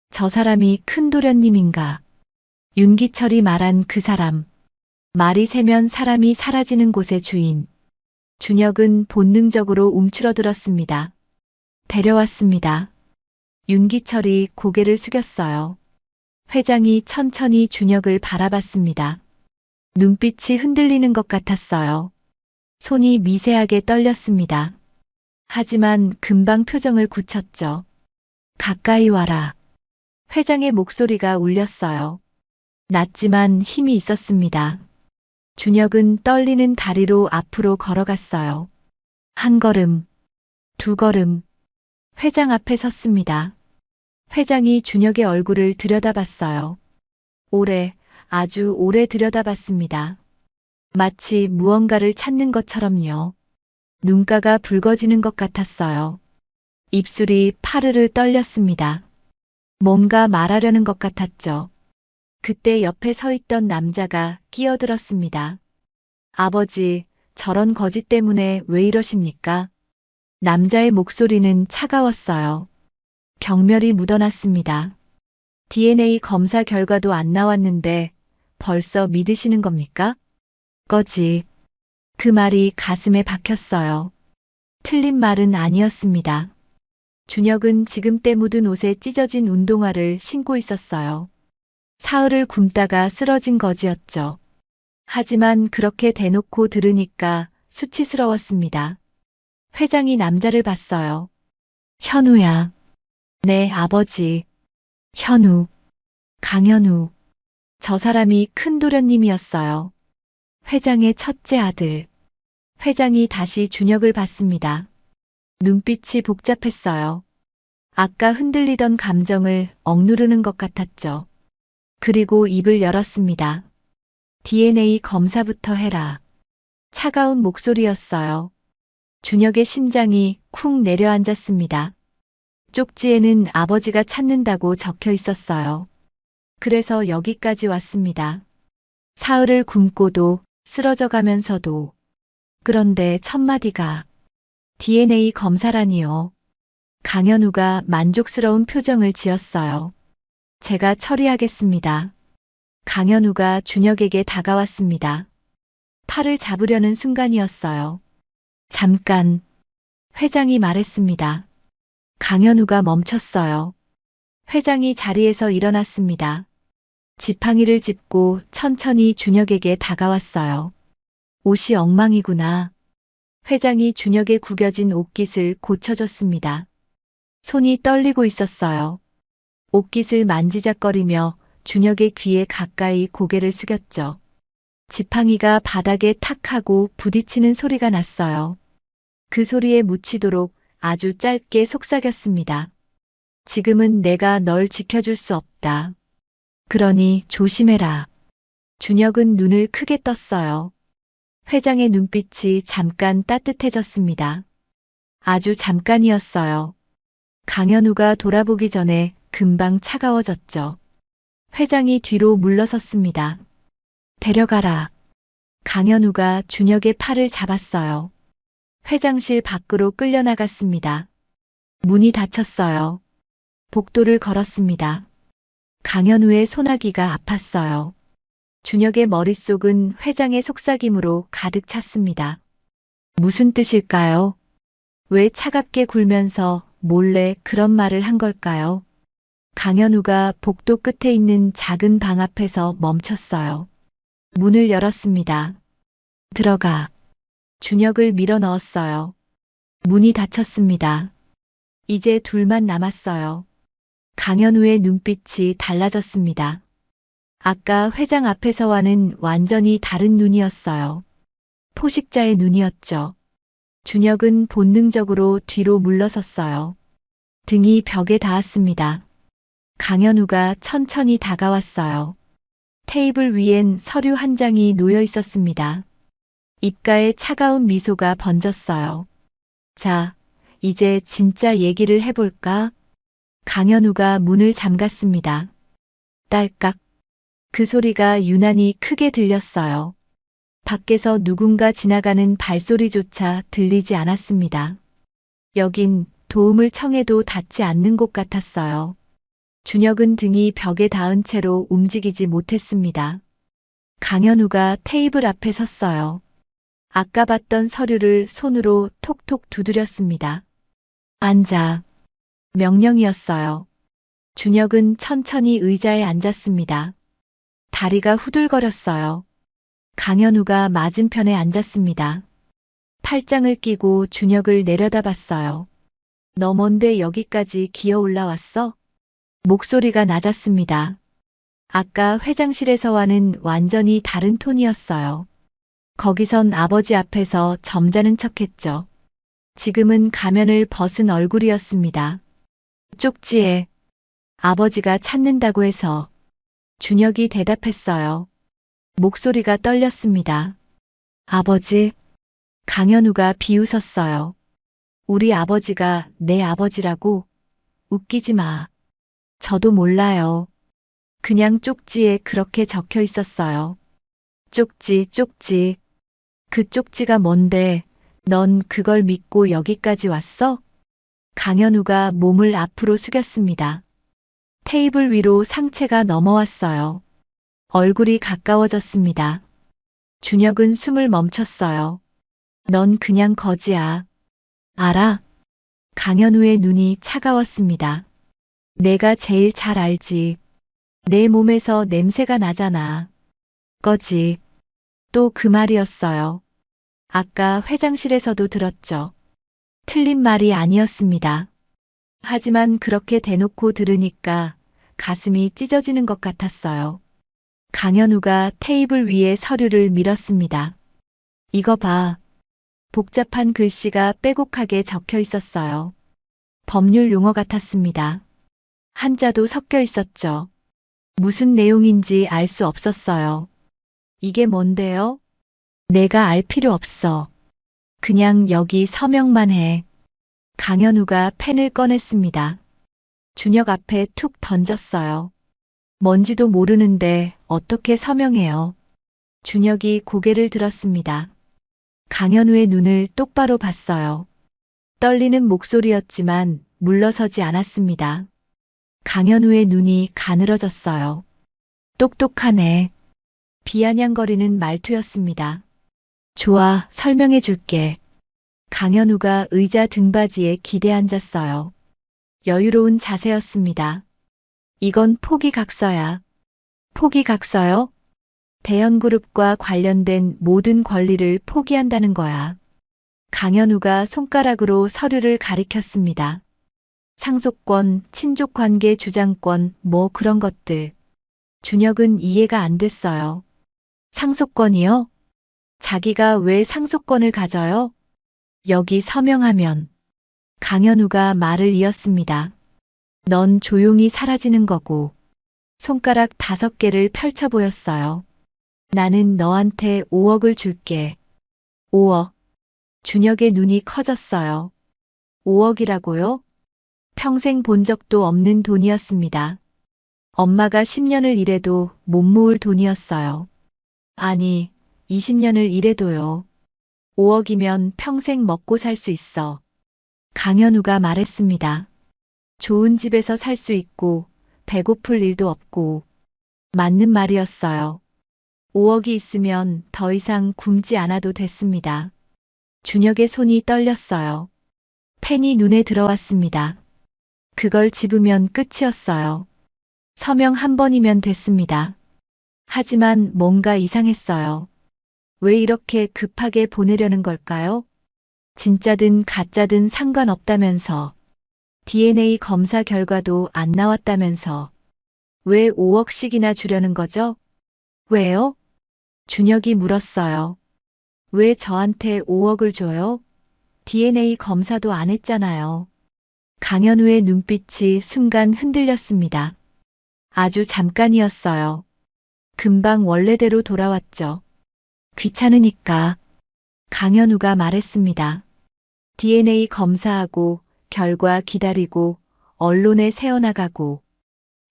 저 사람이 큰도련님인가? 윤기철이 말한 그 사람. 말이 새면 사람이 사라지는 곳의 주인. 준혁은 본능적으로 움츠러들었습니다. 데려왔습니다. 윤기철이 고개를 숙였어요. 회장이 천천히 준혁을 바라봤습니다. 눈빛이 흔들리는 것 같았어요. 손이 미세하게 떨렸습니다. 하지만 금방 표정을 굳혔죠. 가까이 와라. 회장의 목소리가 울렸어요. 낮지만 힘이 있었습니다. 준혁은 떨리는 다리로 앞으로 걸어갔어요. 한 걸음, 두 걸음, 회장 앞에 섰습니다. 회장이 준혁의 얼굴을 들여다봤어요. 오래, 아주 오래 들여다봤습니다. 마치 무언가를 찾는 것처럼요. 눈가가 붉어지는 것 같았어요. 입술이 파르르 떨렸습니다. 뭔가 말하려는 것 같았죠. 그때 옆에 서 있던 남자가 끼어들었습니다. 아버지, 저런 거짓 때문에 왜 이러십니까? 남자의 목소리는 차가웠어요. 경멸이 묻어났습니다. DNA 검사 결과도 안 나왔는데 벌써 믿으시는 겁니까? 거짓. 그 말이 가슴에 박혔어요. 틀린 말은 아니었습니다. 준혁은 지금 때 묻은 옷에 찢어진 운동화를 신고 있었어요. 사흘을 굶다가 쓰러진 거지였죠. 하지만 그렇게 대놓고 들으니까 수치스러웠습니다. 회장이 남자를 봤어요. 현우야. 네, 아버지. 현우. 강현우. 저 사람이 큰 도련님이었어요. 회장의 첫째 아들. 회장이 다시 준혁을 봤습니다. 눈빛이 복잡했어요. 아까 흔들리던 감정을 억누르는 것 같았죠. 그리고 입을 열었습니다. DNA 검사부터 해라. 차가운 목소리였어요. 준혁의 심장이 쿵 내려앉았습니다. 쪽지에는 아버지가 찾는다고 적혀 있었어요. 그래서 여기까지 왔습니다. 사흘을 굶고도 쓰러져 가면서도. 그런데 첫마디가 DNA 검사라니요. 강현우가 만족스러운 표정을 지었어요. 제가 처리하겠습니다. 강현우가 준혁에게 다가왔습니다. 팔을 잡으려는 순간이었어요. 잠깐. 회장이 말했습니다. 강현우가 멈췄어요. 회장이 자리에서 일어났습니다. 지팡이를 짚고 천천히 준혁에게 다가왔어요. 옷이 엉망이구나. 회장이 준혁의 구겨진 옷깃을 고쳐줬습니다. 손이 떨리고 있었어요. 옷깃을 만지작거리며 준혁의 귀에 가까이 고개를 숙였죠. 지팡이가 바닥에 탁 하고 부딪히는 소리가 났어요. 그 소리에 묻히도록 아주 짧게 속삭였습니다. 지금은 내가 널 지켜줄 수 없다. 그러니 조심해라. 준혁은 눈을 크게 떴어요. 회장의 눈빛이 잠깐 따뜻해졌습니다. 아주 잠깐이었어요. 강현우가 돌아보기 전에 금방 차가워졌죠. 회장이 뒤로 물러섰습니다. 데려가라. 강현우가 준혁의 팔을 잡았어요. 회장실 밖으로 끌려나갔습니다. 문이 닫혔어요. 복도를 걸었습니다. 강현우의 소나기가 아팠어요. 준혁의 머릿속은 회장의 속삭임으로 가득 찼습니다. 무슨 뜻일까요? 왜 차갑게 굴면서 몰래 그런 말을 한 걸까요? 강현우가 복도 끝에 있는 작은 방 앞에서 멈췄어요. 문을 열었습니다. 들어가. 준혁을 밀어 넣었어요. 문이 닫혔습니다. 이제 둘만 남았어요. 강현우의 눈빛이 달라졌습니다. 아까 회장 앞에서와는 완전히 다른 눈이었어요. 포식자의 눈이었죠. 준혁은 본능적으로 뒤로 물러섰어요. 등이 벽에 닿았습니다. 강현우가 천천히 다가왔어요. 테이블 위엔 서류 한 장이 놓여 있었습니다. 입가에 차가운 미소가 번졌어요. 자, 이제 진짜 얘기를 해볼까? 강현우가 문을 잠갔습니다. 딸깍. 그 소리가 유난히 크게 들렸어요. 밖에서 누군가 지나가는 발소리조차 들리지 않았습니다. 여긴 도움을 청해도 닿지 않는 곳 같았어요. 준혁은 등이 벽에 닿은 채로 움직이지 못했습니다. 강현우가 테이블 앞에 섰어요. 아까 봤던 서류를 손으로 톡톡 두드렸습니다. 앉아. 명령이었어요. 준혁은 천천히 의자에 앉았습니다. 다리가 후들거렸어요. 강현우가 맞은편에 앉았습니다. 팔짱을 끼고 준혁을 내려다봤어요. 너 뭔데 여기까지 기어 올라왔어? 목소리가 낮았습니다. 아까 회장실에서와는 완전히 다른 톤이었어요. 거기선 아버지 앞에서 점잖은 척했죠. 지금은 가면을 벗은 얼굴이었습니다. 쪽지에 아버지가 찾는다고 해서 준혁이 대답했어요. 목소리가 떨렸습니다. 아버지, 강현우가 비웃었어요. 우리 아버지가 내 아버지라고? 웃기지 마. 저도 몰라요. 그냥 쪽지에 그렇게 적혀 있었어요. 쪽지. 그 쪽지가 뭔데 넌 그걸 믿고 여기까지 왔어? 강현우가 몸을 앞으로 숙였습니다. 테이블 위로 상체가 넘어왔어요. 얼굴이 가까워졌습니다. 준혁은 숨을 멈췄어요. 넌 그냥 거지야. 알아? 강현우의 눈이 차가웠습니다. 내가 제일 잘 알지. 내 몸에서 냄새가 나잖아. 거지. 또 그 말이었어요. 아까 회장실에서도 들었죠. 틀린 말이 아니었습니다. 하지만 그렇게 대놓고 들으니까 가슴이 찢어지는 것 같았어요. 강현우가 테이블 위에 서류를 밀었습니다. 이거 봐. 복잡한 글씨가 빼곡하게 적혀 있었어요. 법률 용어 같았습니다. 한자도 섞여 있었죠. 무슨 내용인지 알 수 없었어요. 이게 뭔데요? 내가 알 필요 없어. 그냥 여기 서명만 해. 강현우가 펜을 꺼냈습니다. 준혁 앞에 툭 던졌어요. 뭔지도 모르는데 어떻게 서명해요? 준혁이 고개를 들었습니다. 강현우의 눈을 똑바로 봤어요. 떨리는 목소리였지만 물러서지 않았습니다. 강현우의 눈이 가늘어졌어요. 똑똑하네. 비아냥거리는 말투였습니다. 좋아, 설명해 줄게. 강현우가 의자 등받이에 기대 앉았어요. 여유로운 자세였습니다. 이건 포기각서야. 포기각서요? 대형그룹과 관련된 모든 권리를 포기한다는 거야. 강현우가 손가락으로 서류를 가리켰습니다. 상속권, 친족관계 주장권, 뭐 그런 것들. 준혁은 이해가 안 됐어요. 상속권이요? 자기가 왜 상속권을 가져요? 여기 서명하면. 강현우가 말을 이었습니다. 넌 조용히 사라지는 거고. 손가락 5개를 펼쳐 보였어요. 나는 너한테 5억을 줄게. 5억. 준혁의 눈이 커졌어요. 5억이라고요? 평생 본 적도 없는 돈이었습니다. 엄마가 10년을 일해도 못 모을 돈이었어요. 아니, 20년을 일해도요. 5억이면 평생 먹고 살 수 있어. 강현우가 말했습니다. 좋은 집에서 살 수 있고 배고플 일도 없고. 맞는 말이었어요. 5억이 있으면 더 이상 굶지 않아도 됐습니다. 준혁의 손이 떨렸어요. 펜이 눈에 들어왔습니다. 그걸 집으면 끝이었어요. 서명 한 번이면 됐습니다. 하지만 뭔가 이상했어요. 왜 이렇게 급하게 보내려는 걸까요? 진짜든 가짜든 상관없다면서. DNA 검사 결과도 안 나왔다면서. 왜 5억씩이나 주려는 거죠? 왜요? 준혁이 물었어요. 왜 저한테 5억을 줘요? DNA 검사도 안 했잖아요. 강현우의 눈빛이 순간 흔들렸습니다. 아주 잠깐이었어요. 금방 원래대로 돌아왔죠. 귀찮으니까. 강현우가 말했습니다. DNA 검사하고 결과 기다리고 언론에 새어나가고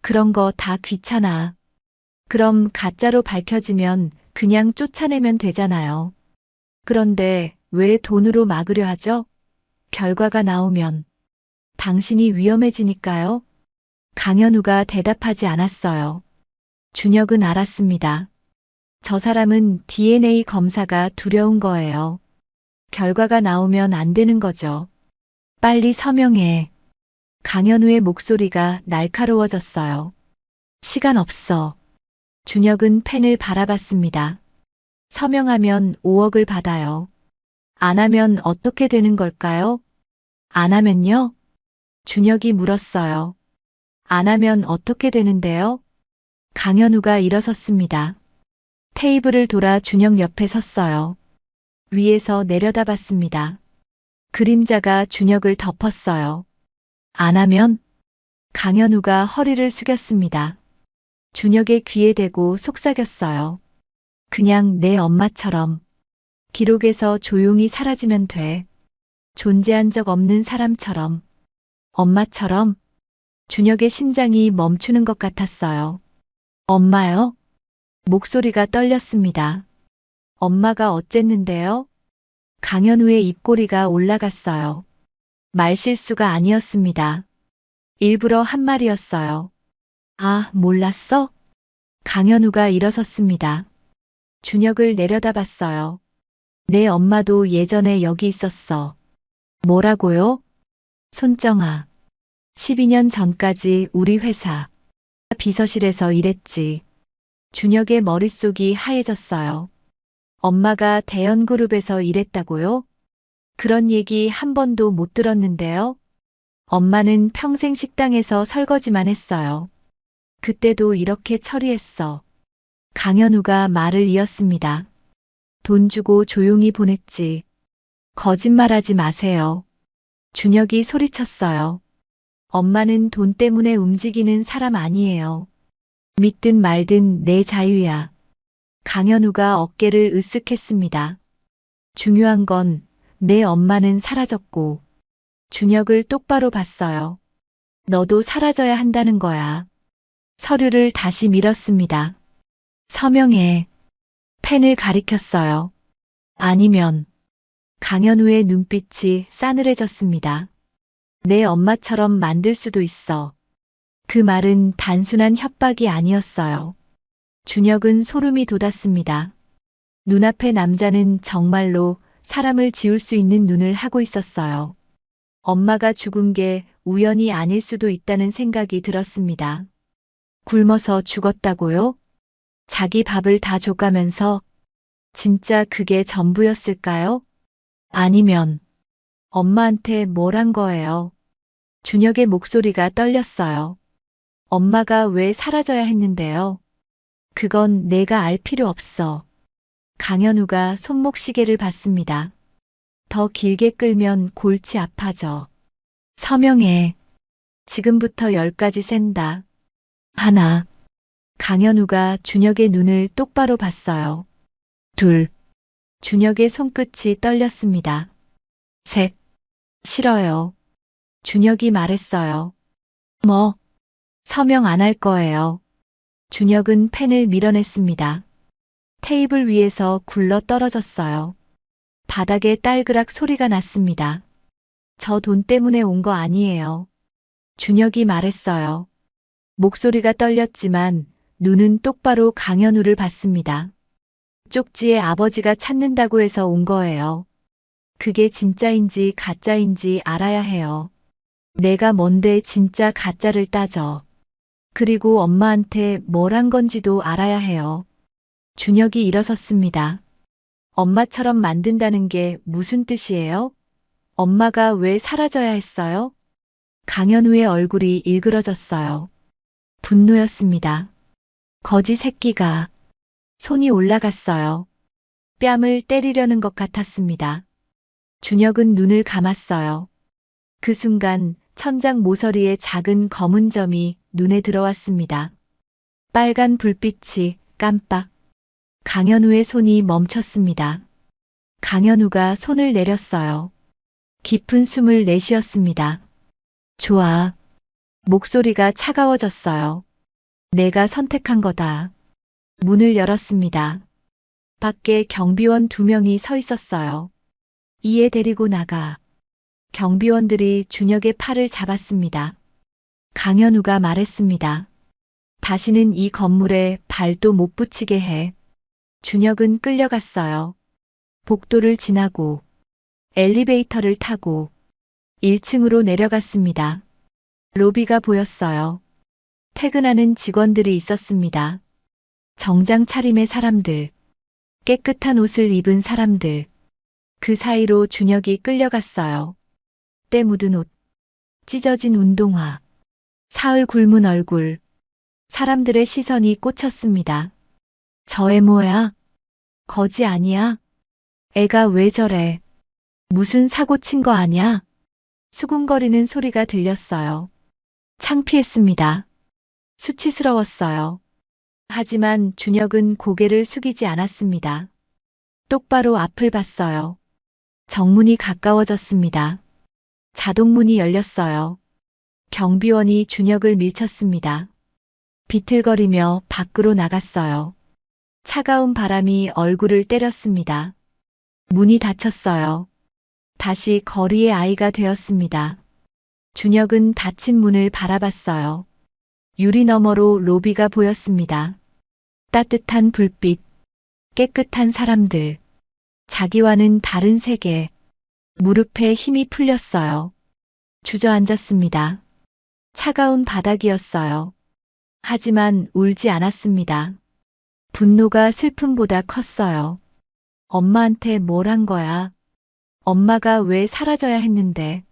그런 거 다 귀찮아. 그럼 가짜로 밝혀지면 그냥 쫓아내면 되잖아요. 그런데 왜 돈으로 막으려 하죠? 결과가 나오면 당신이 위험해지니까요. 강현우가 대답하지 않았어요. 준혁은 알았습니다. 저 사람은 DNA 검사가 두려운 거예요. 결과가 나오면 안 되는 거죠. 빨리 서명해. 강현우의 목소리가 날카로워졌어요. 시간 없어. 준혁은 펜을 바라봤습니다. 서명하면 5억을 받아요. 안 하면 어떻게 되는 걸까요? 안 하면요? 준혁이 물었어요. 안 하면 어떻게 되는데요? 강현우가 일어섰습니다. 테이블을 돌아 준혁 옆에 섰어요. 위에서 내려다봤습니다. 그림자가 준혁을 덮었어요. 안 하면? 강현우가 허리를 숙였습니다. 준혁의 귀에 대고 속삭였어요. 그냥 내 엄마처럼. 기록에서 조용히 사라지면 돼. 존재한 적 없는 사람처럼. 엄마처럼. 준혁의 심장이 멈추는 것 같았어요. 엄마요? 목소리가 떨렸습니다. 엄마가 어쨌는데요? 강현우의 입꼬리가 올라갔어요. 말실수가 아니었습니다. 일부러 한 말이었어요. 아, 몰랐어? 강현우가 일어섰습니다. 준혁을 내려다봤어요. 내 엄마도 예전에 여기 있었어. 뭐라고요? 손정아. 12년 전까지 우리 회사 비서실에서 일했지. 준혁의 머릿속이 하얘졌어요. 엄마가 대연그룹에서 일했다고요? 그런 얘기 한 번도 못 들었는데요. 엄마는 평생 식당에서 설거지만 했어요. 그때도 이렇게 처리했어. 강현우가 말을 이었습니다. 돈 주고 조용히 보냈지. 거짓말하지 마세요. 준혁이 소리쳤어요. 엄마는 돈 때문에 움직이는 사람 아니에요. 믿든 말든 내 자유야. 강현우가 어깨를 으쓱했습니다. 중요한 건 내 엄마는 사라졌고 준혁을 똑바로 봤어요. 너도 사라져야 한다는 거야. 서류를 다시 밀었습니다. 서명해. 펜을 가리켰어요. 아니면 강현우의 눈빛이 싸늘해졌습니다. 내 엄마처럼 만들 수도 있어. 그 말은 단순한 협박이 아니었어요. 준혁은 소름이 돋았습니다. 눈앞의 남자는 정말로 사람을 지울 수 있는 눈을 하고 있었어요. 엄마가 죽은 게 우연이 아닐 수도 있다는 생각이 들었습니다. 굶어서 죽었다고요? 자기 밥을 다 줘가면서 진짜 그게 전부였을까요? 아니면 엄마한테 뭘 한 거예요? 준혁의 목소리가 떨렸어요. 엄마가 왜 사라져야 했는데요? 그건 내가 알 필요 없어. 강현우가 손목시계를 봤습니다. 더 길게 끌면 골치 아파져. 서명해. 지금부터 10까지 센다. 하나. 강현우가 준혁의 눈을 똑바로 봤어요. 둘. 준혁의 손끝이 떨렸습니다. 셋. 싫어요. 준혁이 말했어요. 뭐? 서명 안 할 거예요. 준혁은 펜을 밀어냈습니다. 테이블 위에서 굴러 떨어졌어요. 바닥에 딸그락 소리가 났습니다. 저 돈 때문에 온 거 아니에요. 준혁이 말했어요. 목소리가 떨렸지만 눈은 똑바로 강현우를 봤습니다. 쪽지에 아버지가 찾는다고 해서 온 거예요. 그게 진짜인지 가짜인지 알아야 해요. 내가 뭔데 진짜 가짜를 따져. 그리고 엄마한테 뭘 한 건지도 알아야 해요. 준혁이 일어섰습니다. 엄마처럼 만든다는 게 무슨 뜻이에요? 엄마가 왜 사라져야 했어요? 강현우의 얼굴이 일그러졌어요. 분노였습니다. 거지 새끼가. 손이 올라갔어요. 뺨을 때리려는 것 같았습니다. 준혁은 눈을 감았어요. 그 순간 천장 모서리에 작은 검은 점이 눈에 들어왔습니다. 빨간 불빛이 깜빡. 강현우의 손이 멈췄습니다. 강현우가 손을 내렸어요. 깊은 숨을 내쉬었습니다. 좋아. 목소리가 차가워졌어요. 내가 선택한 거다. 문을 열었습니다. 밖에 경비원 2명이 서 있었어요. 이에 데리고 나가. 경비원들이 준혁의 팔을 잡았습니다. 강현우가 말했습니다. 다시는 이 건물에 발도 못 붙이게 해. 준혁은 끌려갔어요. 복도를 지나고 엘리베이터를 타고 1층으로 내려갔습니다. 로비가 보였어요. 퇴근하는 직원들이 있었습니다. 정장 차림의 사람들, 깨끗한 옷을 입은 사람들. 그 사이로 준혁이 끌려갔어요. 때 묻은 옷, 찢어진 운동화, 사흘 굶은 얼굴. 사람들의 시선이 꽂혔습니다. 저 애 뭐야? 거지 아니야? 애가 왜 저래? 무슨 사고 친 거 아냐? 수군거리는 소리가 들렸어요. 창피했습니다. 수치스러웠어요. 하지만 준혁은 고개를 숙이지 않았습니다. 똑바로 앞을 봤어요. 정문이 가까워졌습니다. 자동문이 열렸어요. 경비원이 준혁을 밀쳤습니다. 비틀거리며 밖으로 나갔어요. 차가운 바람이 얼굴을 때렸습니다. 문이 닫혔어요. 다시 거리의 아이가 되었습니다. 준혁은 닫힌 문을 바라봤어요. 유리 너머로 로비가 보였습니다. 따뜻한 불빛, 깨끗한 사람들, 자기와는 다른 세계. 무릎에 힘이 풀렸어요. 주저앉았습니다. 차가운 바닥이었어요. 하지만 울지 않았습니다. 분노가 슬픔보다 컸어요. 엄마한테 뭘 한 거야? 엄마가 왜 사라져야 했는데?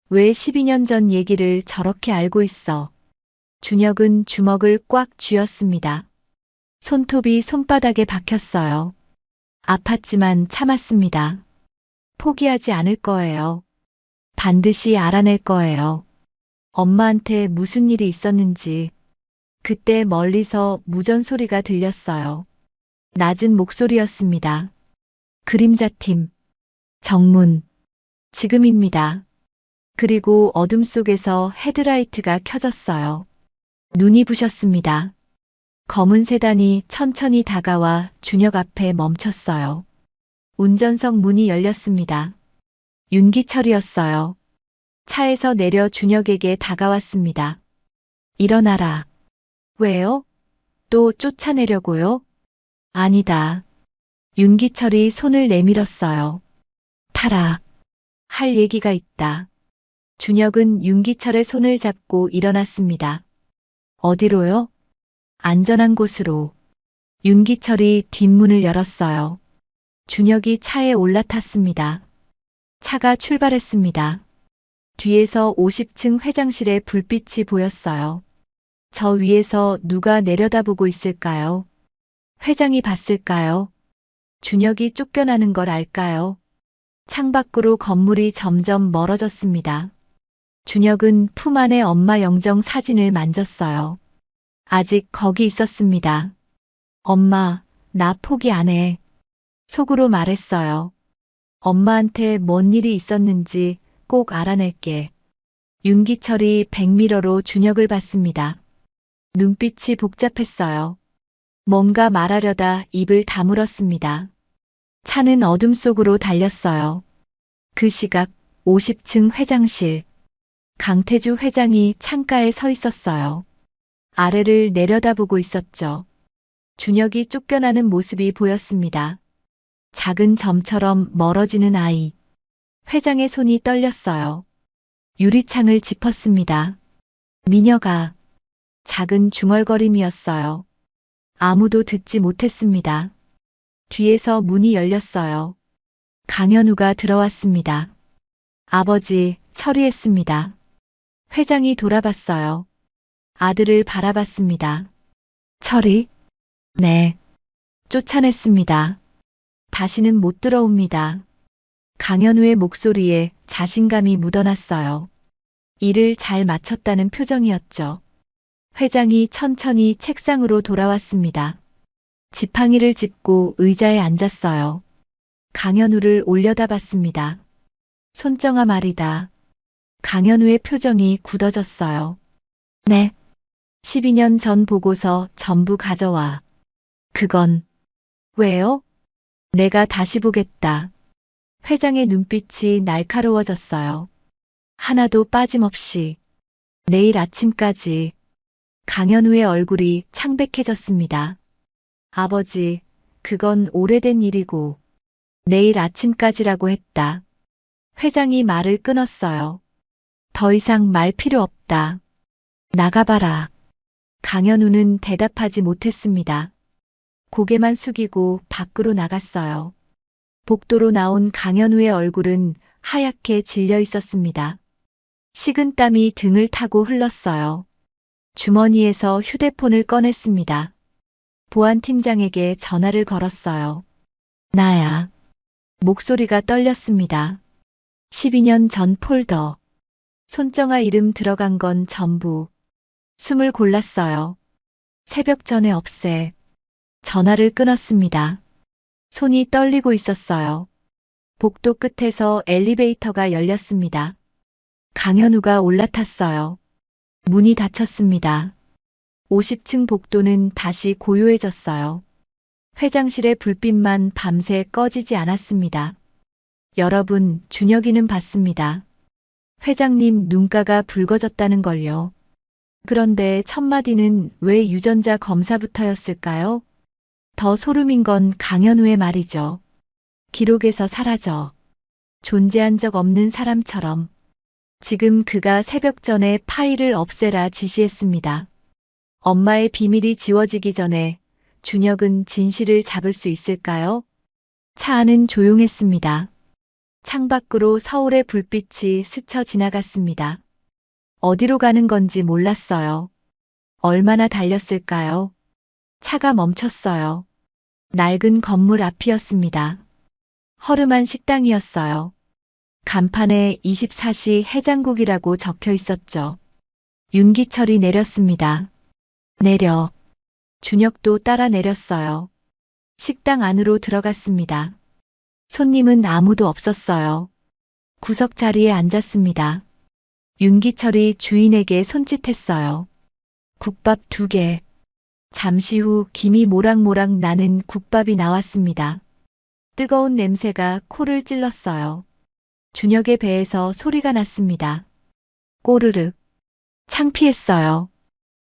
왜 12년 전 얘기를 저렇게 알고 있어? 준혁은 주먹을 꽉 쥐었습니다. 손톱이 손바닥에 박혔어요. 아팠지만 참았습니다. 포기하지 않을 거예요. 반드시 알아낼 거예요. 엄마한테 무슨 일이 있었는지. 그때 멀리서 무전 소리가 들렸어요. 낮은 목소리였습니다. 그림자팀. 정문. 지금입니다. 그리고 어둠 속에서 헤드라이트가 켜졌어요. 눈이 부셨습니다. 검은 세단이 천천히 다가와 준혁 앞에 멈췄어요. 운전석 문이 열렸습니다. 윤기철이었어요. 차에서 내려 준혁에게 다가왔습니다. 일어나라. 왜요? 또 쫓아내려고요? 아니다. 윤기철이 손을 내밀었어요. 타라. 할 얘기가 있다. 준혁은 윤기철의 손을 잡고 일어났습니다. 어디로요? 안전한 곳으로. 윤기철이 뒷문을 열었어요. 준혁이 차에 올라탔습니다. 차가 출발했습니다. 뒤에서 50층 회장실에 불빛이 보였어요. 저 위에서 누가 내려다보고 있을까요? 회장이 봤을까요? 준혁이 쫓겨나는 걸 알까요? 창밖으로 건물이 점점 멀어졌습니다. 준혁은 품 안에 엄마 영정 사진을 만졌어요. 아직 거기 있었습니다. 엄마, 나 포기 안 해. 속으로 말했어요. 엄마한테 뭔 일이 있었는지 꼭 알아낼게. 윤기철이 백미러로 준혁을 봤습니다. 눈빛이 복잡했어요. 뭔가 말하려다 입을 다물었습니다. 차는 어둠 속으로 달렸어요. 그 시각 50층 회장실. 강태주 회장이 창가에 서 있었어요. 아래를 내려다보고 있었죠. 준혁이 쫓겨나는 모습이 보였습니다. 작은 점처럼 멀어지는 아이. 회장의 손이 떨렸어요. 유리창을 짚었습니다. 미녀가. 작은 중얼거림이었어요. 아무도 듣지 못했습니다. 뒤에서 문이 열렸어요. 강현우가 들어왔습니다. 아버지, 처리했습니다. 회장이 돌아봤어요. 아들을 바라봤습니다. 처리? 네. 쫓아냈습니다. 다시는 못 들어옵니다. 강현우의 목소리에 자신감이 묻어났어요. 일을 잘 마쳤다는 표정이었죠. 회장이 천천히 책상으로 돌아왔습니다. 지팡이를 짚고 의자에 앉았어요. 강현우를 올려다봤습니다. 손정아 말이다. 강현우의 표정이 굳어졌어요. 네. 12년 전 보고서 전부 가져와. 그건 왜요? 내가 다시 보겠다. 회장의 눈빛이 날카로워졌어요. 하나도 빠짐없이. 내일 아침까지. 강현우의 얼굴이 창백해졌습니다. 아버지, 그건 오래된 일이고 내일 아침까지라고 했다. 회장이 말을 끊었어요. 더 이상 말 필요 없다. 나가봐라. 강현우는 대답하지 못했습니다. 고개만 숙이고 밖으로 나갔어요. 복도로 나온 강현우의 얼굴은 하얗게 질려 있었습니다. 식은땀이 등을 타고 흘렀어요. 주머니에서 휴대폰을 꺼냈습니다. 보안팀장에게 전화를 걸었어요. 나야. 목소리가 떨렸습니다. 12년 전 폴더. 손정아 이름 들어간 건 전부. 숨을 골랐어요. 새벽 전에 없애. 전화를 끊었습니다. 손이 떨리고 있었어요. 복도 끝에서 엘리베이터가 열렸습니다. 강현우가 올라탔어요. 문이 닫혔습니다. 50층 복도는 다시 고요해졌어요. 회장실의 불빛만 밤새 꺼지지 않았습니다. 여러분, 준혁이는 봤습니다. 회장님 눈가가 붉어졌다는 걸요. 그런데 첫마디는 왜 유전자 검사부터였을까요? 더 소름인 건 강현우의 말이죠. 기록에서 사라져. 존재한 적 없는 사람처럼. 지금 그가 새벽 전에 파일을 없애라 지시했습니다. 엄마의 비밀이 지워지기 전에 준혁은 진실을 잡을 수 있을까요? 차 안은 조용했습니다. 창밖으로 서울의 불빛이 스쳐 지나갔습니다. 어디로 가는 건지 몰랐어요. 얼마나 달렸을까요? 차가 멈췄어요. 낡은 건물 앞이었습니다. 허름한 식당이었어요. 간판에 24시 해장국이라고 적혀 있었죠. 윤기철이 내렸습니다. 내려. 준혁도 따라 내렸어요. 식당 안으로 들어갔습니다. 손님은 아무도 없었어요. 구석 자리에 앉았습니다. 윤기철이 주인에게 손짓했어요. 국밥 2개. 잠시 후 김이 모락모락 나는 국밥이 나왔습니다. 뜨거운 냄새가 코를 찔렀어요. 준혁의 배에서 소리가 났습니다. 꼬르륵. 창피했어요.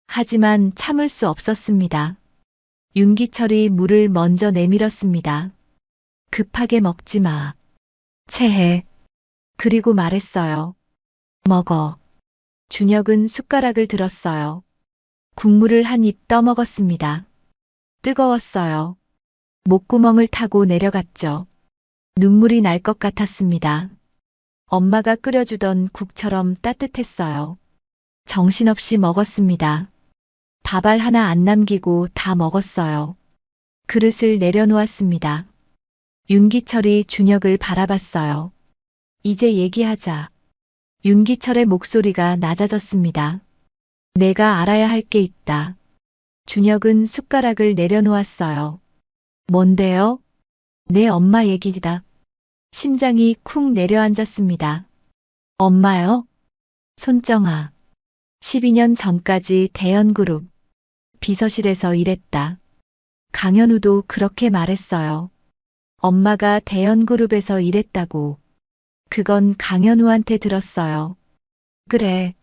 하지만 참을 수 없었습니다. 윤기철이 물을 먼저 내밀었습니다. 급하게 먹지 마. 체해. 그리고 말했어요. 먹어. 준혁은 숟가락을 들었어요. 국물을 한 입 떠먹었습니다. 뜨거웠어요. 목구멍을 타고 내려갔죠. 눈물이 날 것 같았습니다. 엄마가 끓여주던 국처럼 따뜻했어요. 정신없이 먹었습니다. 밥알 하나 안 남기고 다 먹었어요. 그릇을 내려놓았습니다. 윤기철이 준혁을 바라봤어요. 이제 얘기하자. 윤기철의 목소리가 낮아졌습니다. 내가 알아야 할 게 있다. 준혁은 숟가락을 내려놓았어요. 뭔데요? 내 엄마 얘기다. 심장이 쿵 내려앉았습니다. 엄마요? 손정아. 12년 전까지 대연그룹 비서실에서 일했다. 강현우도 그렇게 말했어요. 엄마가 대연그룹에서 일했다고. 그건 강현우한테 들었어요. 그래.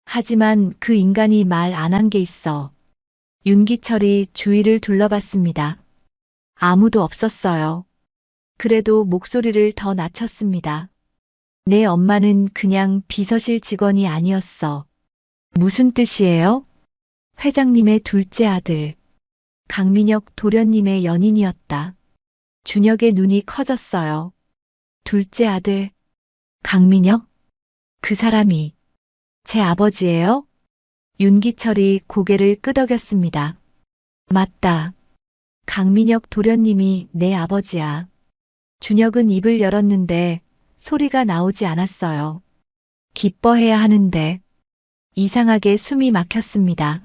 하지만 그 인간이 말 안 한 게 있어. 윤기철이 주위를 둘러봤습니다. 아무도 없었어요. 그래도 목소리를 더 낮췄습니다. 내 엄마는 그냥 비서실 직원이 아니었어. 무슨 뜻이에요? 회장님의 둘째 아들. 강민혁 도련님의 연인이었다. 준혁의 눈이 커졌어요. 둘째 아들. 강민혁? 그 사람이 제 아버지예요? 윤기철이 고개를 끄덕였습니다. 맞다. 강민혁 도련님이 내 아버지야. 준혁은 입을 열었는데 소리가 나오지 않았어요. 기뻐해야 하는데 이상하게 숨이 막혔습니다.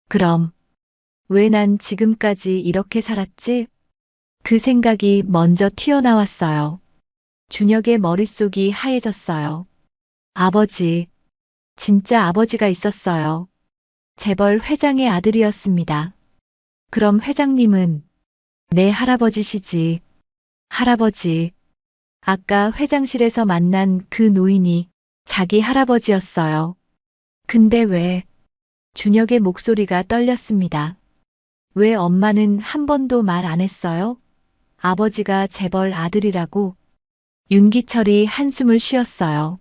그럼 왜 난 지금까지 이렇게 살았지? 그 생각이 먼저 튀어나왔어요. 준혁의 머릿속이 하얘졌어요. 아버지, 진짜 아버지가 있었어요. 재벌 회장의 아들이었습니다. 그럼 회장님은 내 할아버지시지. 할아버지. 아까 회장실에서 만난 그 노인이 자기 할아버지였어요. 근데 왜? 준혁의 목소리가 떨렸습니다. 왜 엄마는 한 번도 말 안 했어요? 아버지가 재벌 아들이라고? 윤기철이 한숨을 쉬었어요.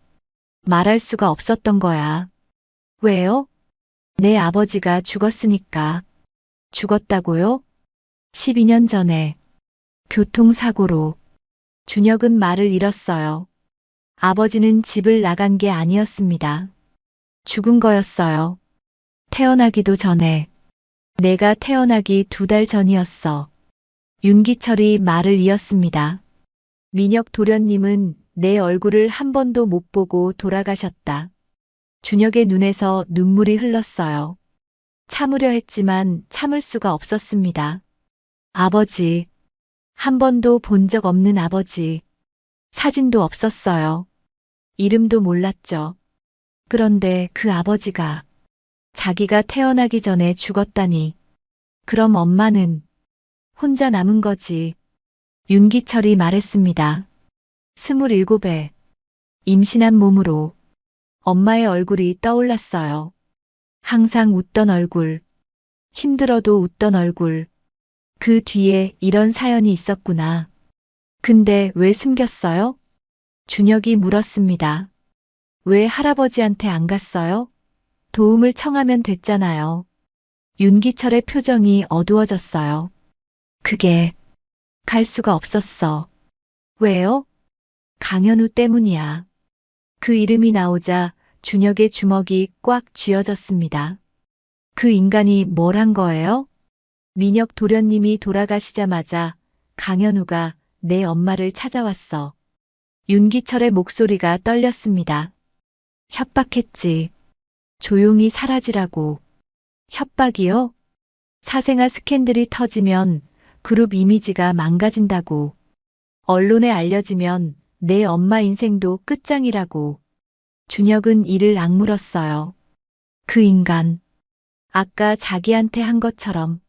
말할 수가 없었던 거야. 왜요? 내 아버지가 죽었으니까. 죽었다고요? 12년 전에. 교통사고로. 준혁은 말을 잃었어요. 아버지는 집을 나간 게 아니었습니다. 죽은 거였어요. 태어나기도 전에. 내가 태어나기 2달 전이었어. 윤기철이 말을 이었습니다. 민혁 도련님은 내 얼굴을 한 번도 못 보고 돌아가셨다. 준혁의 눈에서 눈물이 흘렀어요. 참으려 했지만 참을 수가 없었습니다. 아버지. 한 번도 본 적 없는 아버지. 사진도 없었어요. 이름도 몰랐죠. 그런데 그 아버지가 자기가 태어나기 전에 죽었다니. 그럼 엄마는 혼자 남은 거지. 윤기철이 말했습니다. 27에 임신한 몸으로. 엄마의 얼굴이 떠올랐어요. 항상 웃던 얼굴. 힘들어도 웃던 얼굴. 그 뒤에 이런 사연이 있었구나. 근데 왜 숨겼어요? 준혁이 물었습니다. 왜 할아버지한테 안 갔어요? 도움을 청하면 됐잖아요. 윤기철의 표정이 어두워졌어요. 그게 갈 수가 없었어. 왜요? 강현우 때문이야. 그 이름이 나오자 준혁의 주먹이 꽉 쥐어졌습니다. 그 인간이 뭘 한 거예요? 민혁 도련님이 돌아가시자마자 강현우가 내 엄마를 찾아왔어. 윤기철의 목소리가 떨렸습니다. 협박했지. 조용히 사라지라고. 협박이요? 사생아 스캔들이 터지면 그룹 이미지가 망가진다고. 언론에 알려지면 내 엄마 인생도 끝장이라고. 준혁은 이를 악물었어요. 그 인간. 아까 자기한테 한 것처럼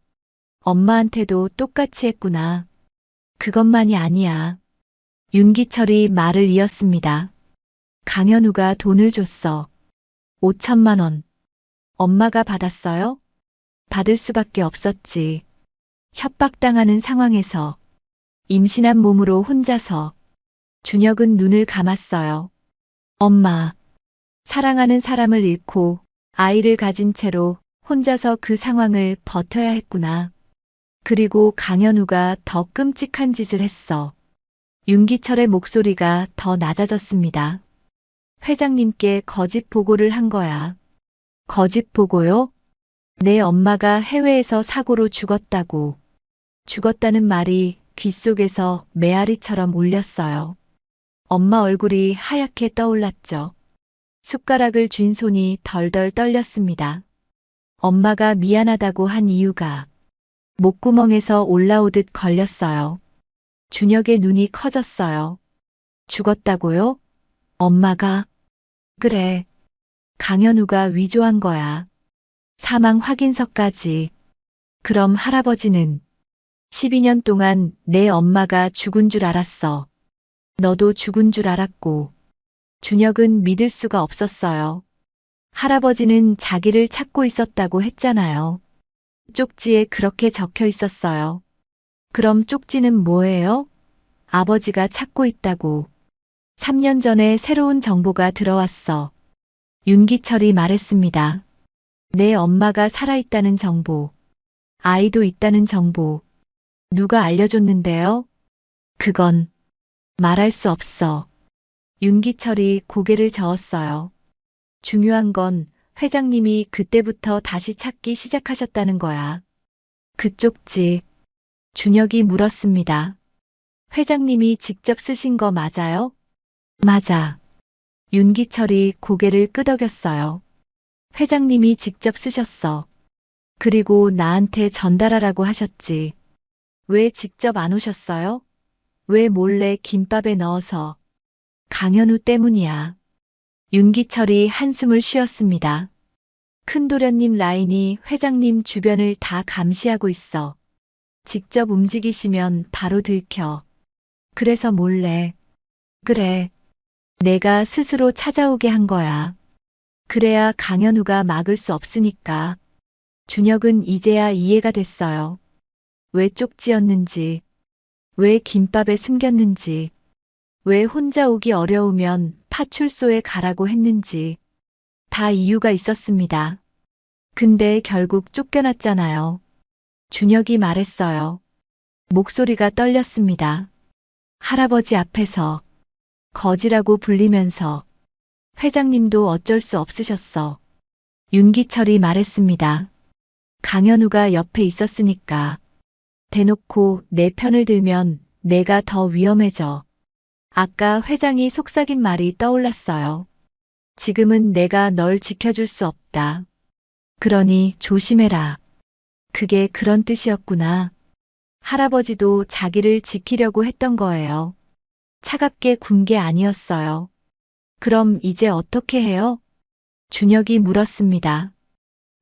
엄마한테도 똑같이 했구나. 그것만이 아니야. 윤기철이 말을 이었습니다. 강현우가 돈을 줬어. 5천만 원. 엄마가 받았어요? 받을 수밖에 없었지. 협박당하는 상황에서 임신한 몸으로 혼자서. 준혁은 눈을 감았어요. 엄마. 사랑하는 사람을 잃고 아이를 가진 채로 혼자서 그 상황을 버텨야 했구나. 그리고 강현우가 더 끔찍한 짓을 했어. 윤기철의 목소리가 더 낮아졌습니다. 회장님께 거짓 보고를 한 거야. 거짓 보고요? 내 엄마가 해외에서 사고로 죽었다고. 죽었다는 말이 귓속에서 메아리처럼 울렸어요. 엄마 얼굴이 하얗게 떠올랐죠. 숟가락을 쥔 손이 덜덜 떨렸습니다. 엄마가 미안하다고 한 이유가 목구멍에서 올라오듯 걸렸어요. 준혁의 눈이 커졌어요. 죽었다고요? 엄마가? 그래. 강현우가 위조한 거야. 사망 확인서까지. 그럼 할아버지는 12년 동안 내 엄마가 죽은 줄 알았어. 너도 죽은 줄 알았고. 준혁은 믿을 수가 없었어요. 할아버지는 자기를 찾고 있었다고 했잖아요. 쪽지에 그렇게 적혀 있었어요. 그럼 쪽지는 뭐예요? 아버지가 찾고 있다고. 3년 전에 새로운 정보가 들어왔어. 윤기철이 말했습니다. 내 엄마가 살아있다는 정보. 아이도 있다는 정보. 누가 알려줬는데요? 그건 말할 수 없어. 윤기철이 고개를 저었어요. 중요한 건 회장님이 그때부터 다시 찾기 시작하셨다는 거야. 그 쪽지. 준혁이 물었습니다. 회장님이 직접 쓰신 거 맞아요? 맞아. 윤기철이 고개를 끄덕였어요. 회장님이 직접 쓰셨어. 그리고 나한테 전달하라고 하셨지. 왜 직접 안 오셨어요? 왜 몰래 김밥에 넣어서? 강현우 때문이야. 윤기철이 한숨을 쉬었습니다. 큰도련님 라인이 회장님 주변을 다 감시하고 있어. 직접 움직이시면 바로 들켜. 그래서 몰래. 그래. 내가 스스로 찾아오게 한 거야. 그래야 강현우가 막을 수 없으니까. 준혁은 이제야 이해가 됐어요. 왜 쪽지였는지, 왜 김밥에 숨겼는지, 왜 혼자 오기 어려우면 파출소에 가라고 했는지. 다 이유가 있었습니다. 근데 결국 쫓겨났잖아요. 준혁이 말했어요. 목소리가 떨렸습니다. 할아버지 앞에서 거지라고 불리면서. 회장님도 어쩔 수 없으셨어. 윤기철이 말했습니다. 강현우가 옆에 있었으니까. 대놓고 내 편을 들면 내가 더 위험해져. 아까 회장이 속삭인 말이 떠올랐어요. 지금은 내가 널 지켜줄 수 없다. 그러니 조심해라. 그게 그런 뜻이었구나. 할아버지도 자기를 지키려고 했던 거예요. 차갑게 군 게 아니었어요. 그럼 이제 어떻게 해요? 준혁이 물었습니다.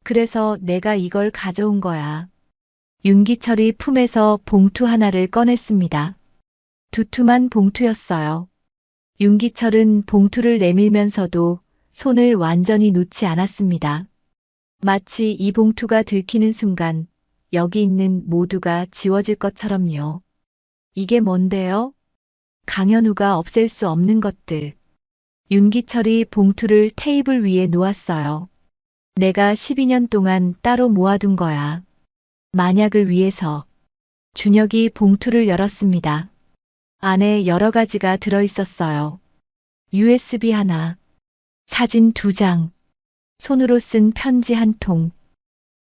그래서 내가 이걸 가져온 거야. 윤기철이 품에서 봉투 하나를 꺼냈습니다. 두툼한 봉투였어요. 윤기철은 봉투를 내밀면서도 손을 완전히 놓지 않았습니다. 마치 이 봉투가 들키는 순간 여기 있는 모두가 지워질 것처럼요. 이게 뭔데요? 강현우가 없앨 수 없는 것들. 윤기철이 봉투를 테이블 위에 놓았어요. 내가 12년 동안 따로 모아둔 거야. 만약을 위해서. 준혁이 봉투를 열었습니다. 안에 여러 가지가 들어있었어요. USB 하나, 사진 2장, 손으로 쓴 편지 1통.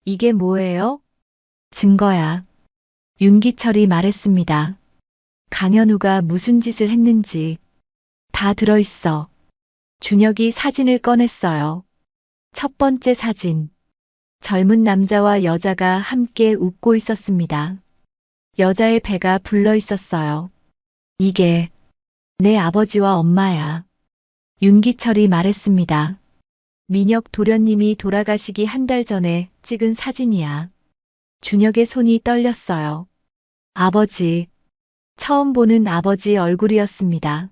이게 뭐예요? 증거야. 윤기철이 말했습니다. 강현우가 무슨 짓을 했는지 다 들어있어. 준혁이 사진을 꺼냈어요. 첫 번째 사진. 젊은 남자와 여자가 함께 웃고 있었습니다. 여자의 배가 불러 있었어요. 이게 내 아버지와 엄마야. 윤기철이 말했습니다. 민혁 도련님이 돌아가시기 1달 전에 찍은 사진이야. 준혁의 손이 떨렸어요. 아버지. 처음 보는 아버지 얼굴이었습니다.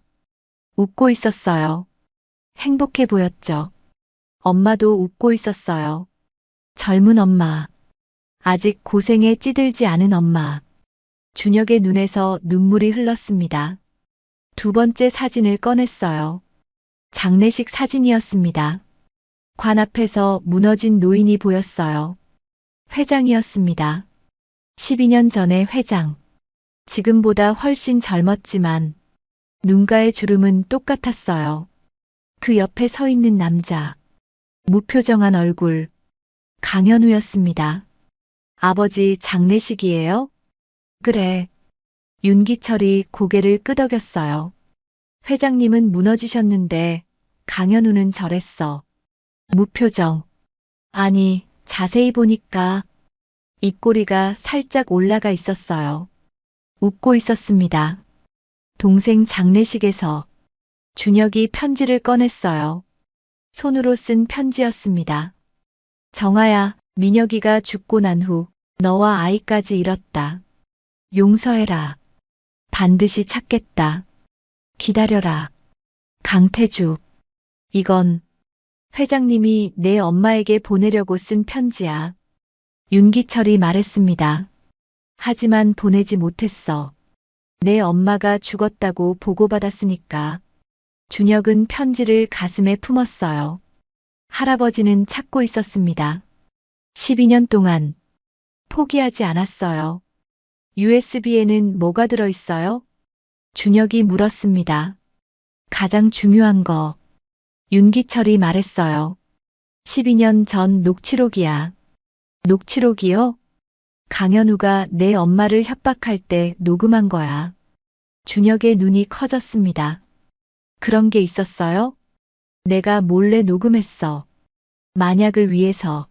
웃고 있었어요. 행복해 보였죠. 엄마도 웃고 있었어요. 젊은 엄마. 아직 고생에 찌들지 않은 엄마. 준혁의 눈에서 눈물이 흘렀습니다. 두 번째 사진을 꺼냈어요. 장례식 사진이었습니다. 관 앞에서 무너진 노인이 보였어요. 회장이었습니다. 12년 전의 회장. 지금보다 훨씬 젊었지만 눈가의 주름은 똑같았어요. 그 옆에 서 있는 남자. 무표정한 얼굴. 강현우였습니다. 아버지 장례식이에요? 그래. 윤기철이 고개를 끄덕였어요. 회장님은 무너지셨는데 강현우는 저랬어. 무표정. 아니, 자세히 보니까 입꼬리가 살짝 올라가 있었어요. 웃고 있었습니다. 동생 장례식에서 준혁이 편지를 꺼냈어요. 손으로 쓴 편지였습니다. 정아야, 민혁이가 죽고 난 후 너와 아이까지 잃었다. 용서해라. 반드시 찾겠다. 기다려라. 강태주. 이건 회장님이 내 엄마에게 보내려고 쓴 편지야. 윤기철이 말했습니다. 하지만 보내지 못했어. 내 엄마가 죽었다고 보고받았으니까. 준혁은 편지를 가슴에 품었어요. 할아버지는 찾고 있었습니다. 12년 동안 포기하지 않았어요. USB에는 뭐가 들어있어요? 준혁이 물었습니다. 가장 중요한 거. 윤기철이 말했어요. 12년 전 녹취록이야. 녹취록이요? 강현우가 내 엄마를 협박할 때 녹음한 거야. 준혁의 눈이 커졌습니다. 그런 게 있었어요? 내가 몰래 녹음했어. 만약을 위해서.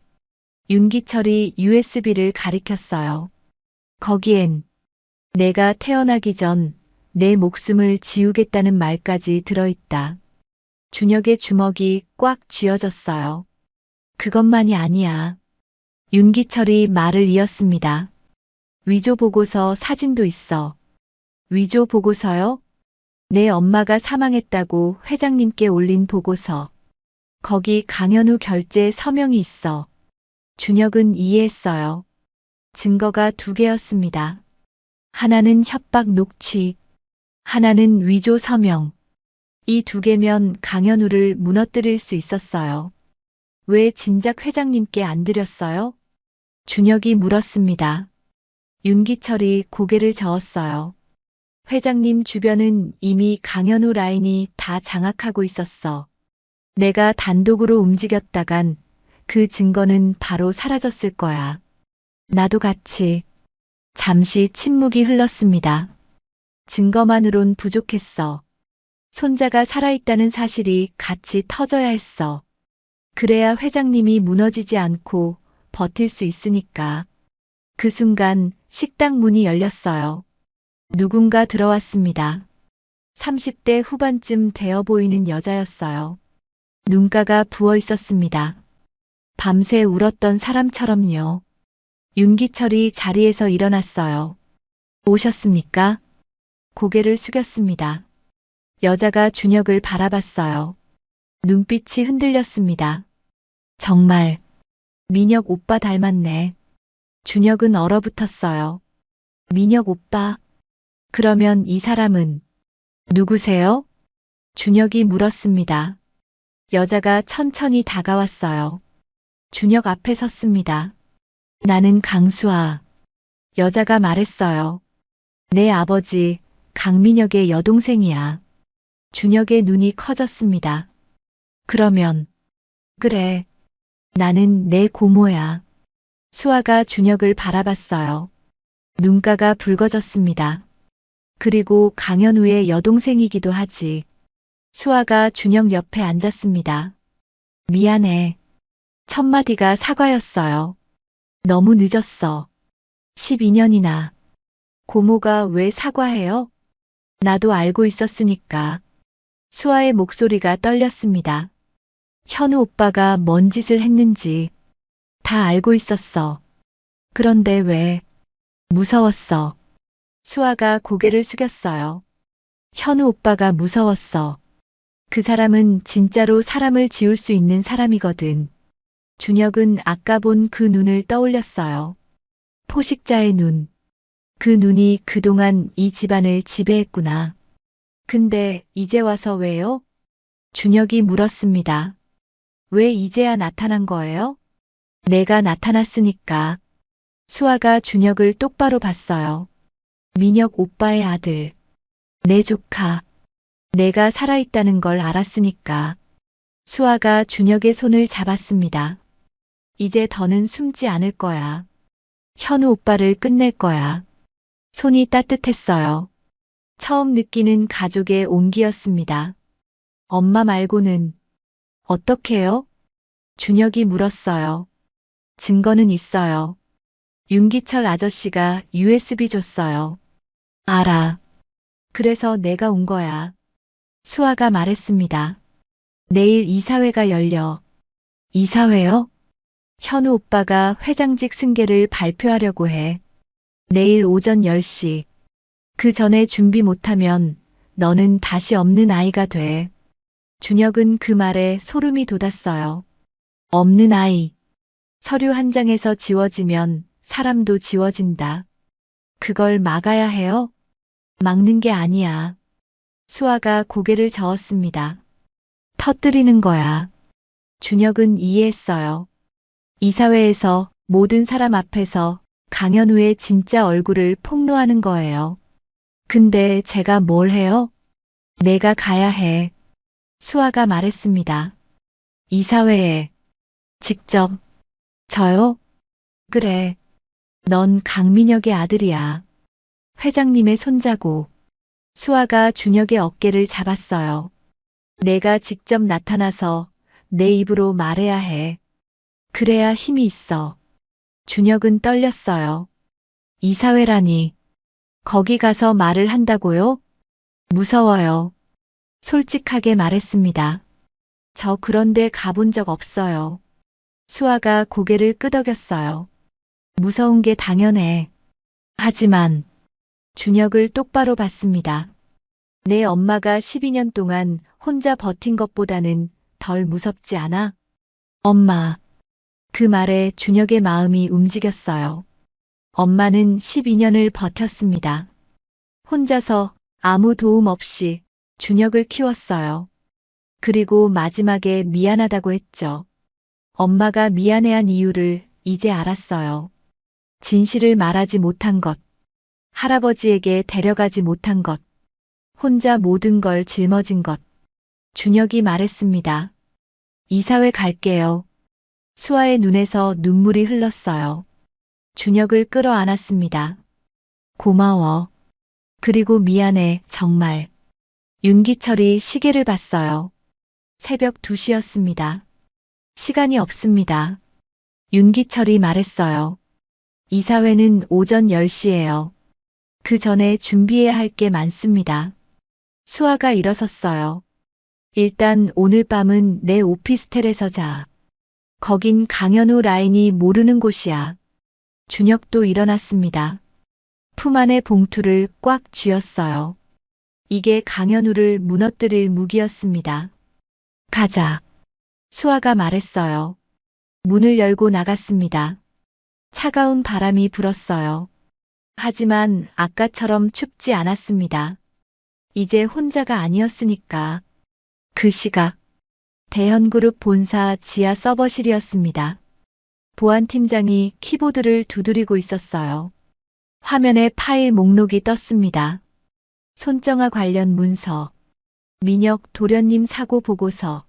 윤기철이 USB를 가리켰어요. 거기엔 내가 태어나기 전 내 목숨을 지우겠다는 말까지 들어있다. 준혁의 주먹이 꽉 쥐어졌어요. 그것만이 아니야. 윤기철이 말을 이었습니다. 위조 보고서 사진도 있어. 위조 보고서요? 내 엄마가 사망했다고 회장님께 올린 보고서. 거기 강현우 결제 서명이 있어. 준혁은 이해했어요. 증거가 2개였습니다. 하나는 협박 녹취, 하나는 위조 서명. 이 2개면 강현우를 무너뜨릴 수 있었어요. 왜 진작 회장님께 안 드렸어요? 준혁이 물었습니다. 윤기철이 고개를 저었어요. 회장님 주변은 이미 강현우 라인이 다 장악하고 있었어. 내가 단독으로 움직였다간 그 증거는 바로 사라졌을 거야. 나도 같이. 잠시 침묵이 흘렀습니다. 증거만으론 부족했어. 손자가 살아있다는 사실이 같이 터져야 했어. 그래야 회장님이 무너지지 않고 버틸 수 있으니까. 그 순간 식당 문이 열렸어요. 누군가 들어왔습니다. 30대 후반쯤 되어 보이는 여자였어요. 눈가가 부어 있었습니다. 밤새 울었던 사람처럼요. 윤기철이 자리에서 일어났어요. 오셨습니까? 고개를 숙였습니다. 여자가 준혁을 바라봤어요. 눈빛이 흔들렸습니다. 정말 민혁 오빠 닮았네. 준혁은 얼어붙었어요. 민혁 오빠? 그러면 이 사람은 누구세요? 준혁이 물었습니다. 여자가 천천히 다가왔어요. 준혁 앞에 섰습니다. 나는 강수아. 여자가 말했어요. 내 아버지 강민혁의 여동생이야. 준혁의 눈이 커졌습니다. 그러면 그래. 나는 내 고모야. 수아가 준혁을 바라봤어요. 눈가가 붉어졌습니다. 그리고 강현우의 여동생이기도 하지. 수아가 준혁 옆에 앉았습니다. 미안해. 첫마디가 사과였어요. 너무 늦었어. 12년이나. 고모가 왜 사과해요? 나도 알고 있었으니까. 수아의 목소리가 떨렸습니다. 현우 오빠가 뭔 짓을 했는지 다 알고 있었어. 그런데 왜? 무서웠어. 수아가 고개를 숙였어요. 현우 오빠가 무서웠어. 그 사람은 진짜로 사람을 지울 수 있는 사람이거든. 준혁은 아까 본 그 눈을 떠올렸어요. 포식자의 눈. 그 눈이 그동안 이 집안을 지배했구나. 근데 이제 와서 왜요? 준혁이 물었습니다. 왜 이제야 나타난 거예요? 내가 나타났으니까. 수아가 준혁을 똑바로 봤어요. 민혁 오빠의 아들. 내 조카. 내가 살아있다는 걸 알았으니까. 수아가 준혁의 손을 잡았습니다. 이제 더는 숨지 않을 거야. 현우 오빠를 끝낼 거야. 손이 따뜻했어요. 처음 느끼는 가족의 온기였습니다. 엄마 말고는. 어떻게요? 준혁이 물었어요. 증거는 있어요. 윤기철 아저씨가 USB 줬어요. 알아. 그래서 내가 온 거야. 수아가 말했습니다. 내일 이사회가 열려. 이사회요? 현우 오빠가 회장직 승계를 발표하려고 해. 내일 오전 10시. 그 전에 준비 못하면 너는 다시 없는 아이가 돼. 준혁은 그 말에 소름이 돋았어요. 없는 아이. 서류 한 장에서 지워지면 사람도 지워진다. 그걸 막아야 해요? 막는 게 아니야. 수아가 고개를 저었습니다. 터뜨리는 거야. 준혁은 이해했어요. 이사회에서 모든 사람 앞에서 강현우의 진짜 얼굴을 폭로하는 거예요. 근데 제가 뭘 해요? 내가 가야 해. 수아가 말했습니다. 이사회에. 직접. 저요? 그래. 넌 강민혁의 아들이야. 회장님의 손자고. 수아가 준혁의 어깨를 잡았어요. 내가 직접 나타나서 내 입으로 말해야 해. 그래야 힘이 있어. 준혁은 떨렸어요. 이사회라니. 거기 가서 말을 한다고요? 무서워요. 솔직하게 말했습니다. 저 그런데 가본 적 없어요. 수아가 고개를 끄덕였어요. 무서운 게 당연해. 하지만 준혁을 똑바로 봤습니다. 내 엄마가 12년 동안 혼자 버틴 것보다는 덜 무섭지 않아? 엄마. 그 말에 준혁의 마음이 움직였어요. 엄마는 12년을 버텼습니다. 혼자서 아무 도움 없이 준혁을 키웠어요. 그리고 마지막에 미안하다고 했죠. 엄마가 미안해한 이유를 이제 알았어요. 진실을 말하지 못한 것, 할아버지에게 데려가지 못한 것, 혼자 모든 걸 짊어진 것. 준혁이 말했습니다. 이사회 갈게요. 수아의 눈에서 눈물이 흘렀어요. 준혁을 끌어안았습니다. 고마워. 그리고 미안해, 정말. 윤기철이 시계를 봤어요. 새벽 2시였습니다. 시간이 없습니다. 윤기철이 말했어요. 이사회는 오전 10시예요. 그 전에 준비해야 할 게 많습니다. 수아가 일어섰어요. 일단 오늘 밤은 내 오피스텔에서 자. 거긴 강현우 라인이 모르는 곳이야. 준혁도 일어났습니다. 품 안에 봉투를 꽉 쥐었어요. 이게 강현우를 무너뜨릴 무기였습니다. 가자. 수아가 말했어요. 문을 열고 나갔습니다. 차가운 바람이 불었어요. 하지만 아까처럼 춥지 않았습니다. 이제 혼자가 아니었으니까. 그 시각, 대현그룹 본사 지하 서버실이었습니다. 보안팀장이 키보드를 두드리고 있었어요. 화면에 파일 목록이 떴습니다. 손정아 관련 문서, 민혁 도련님 사고 보고서,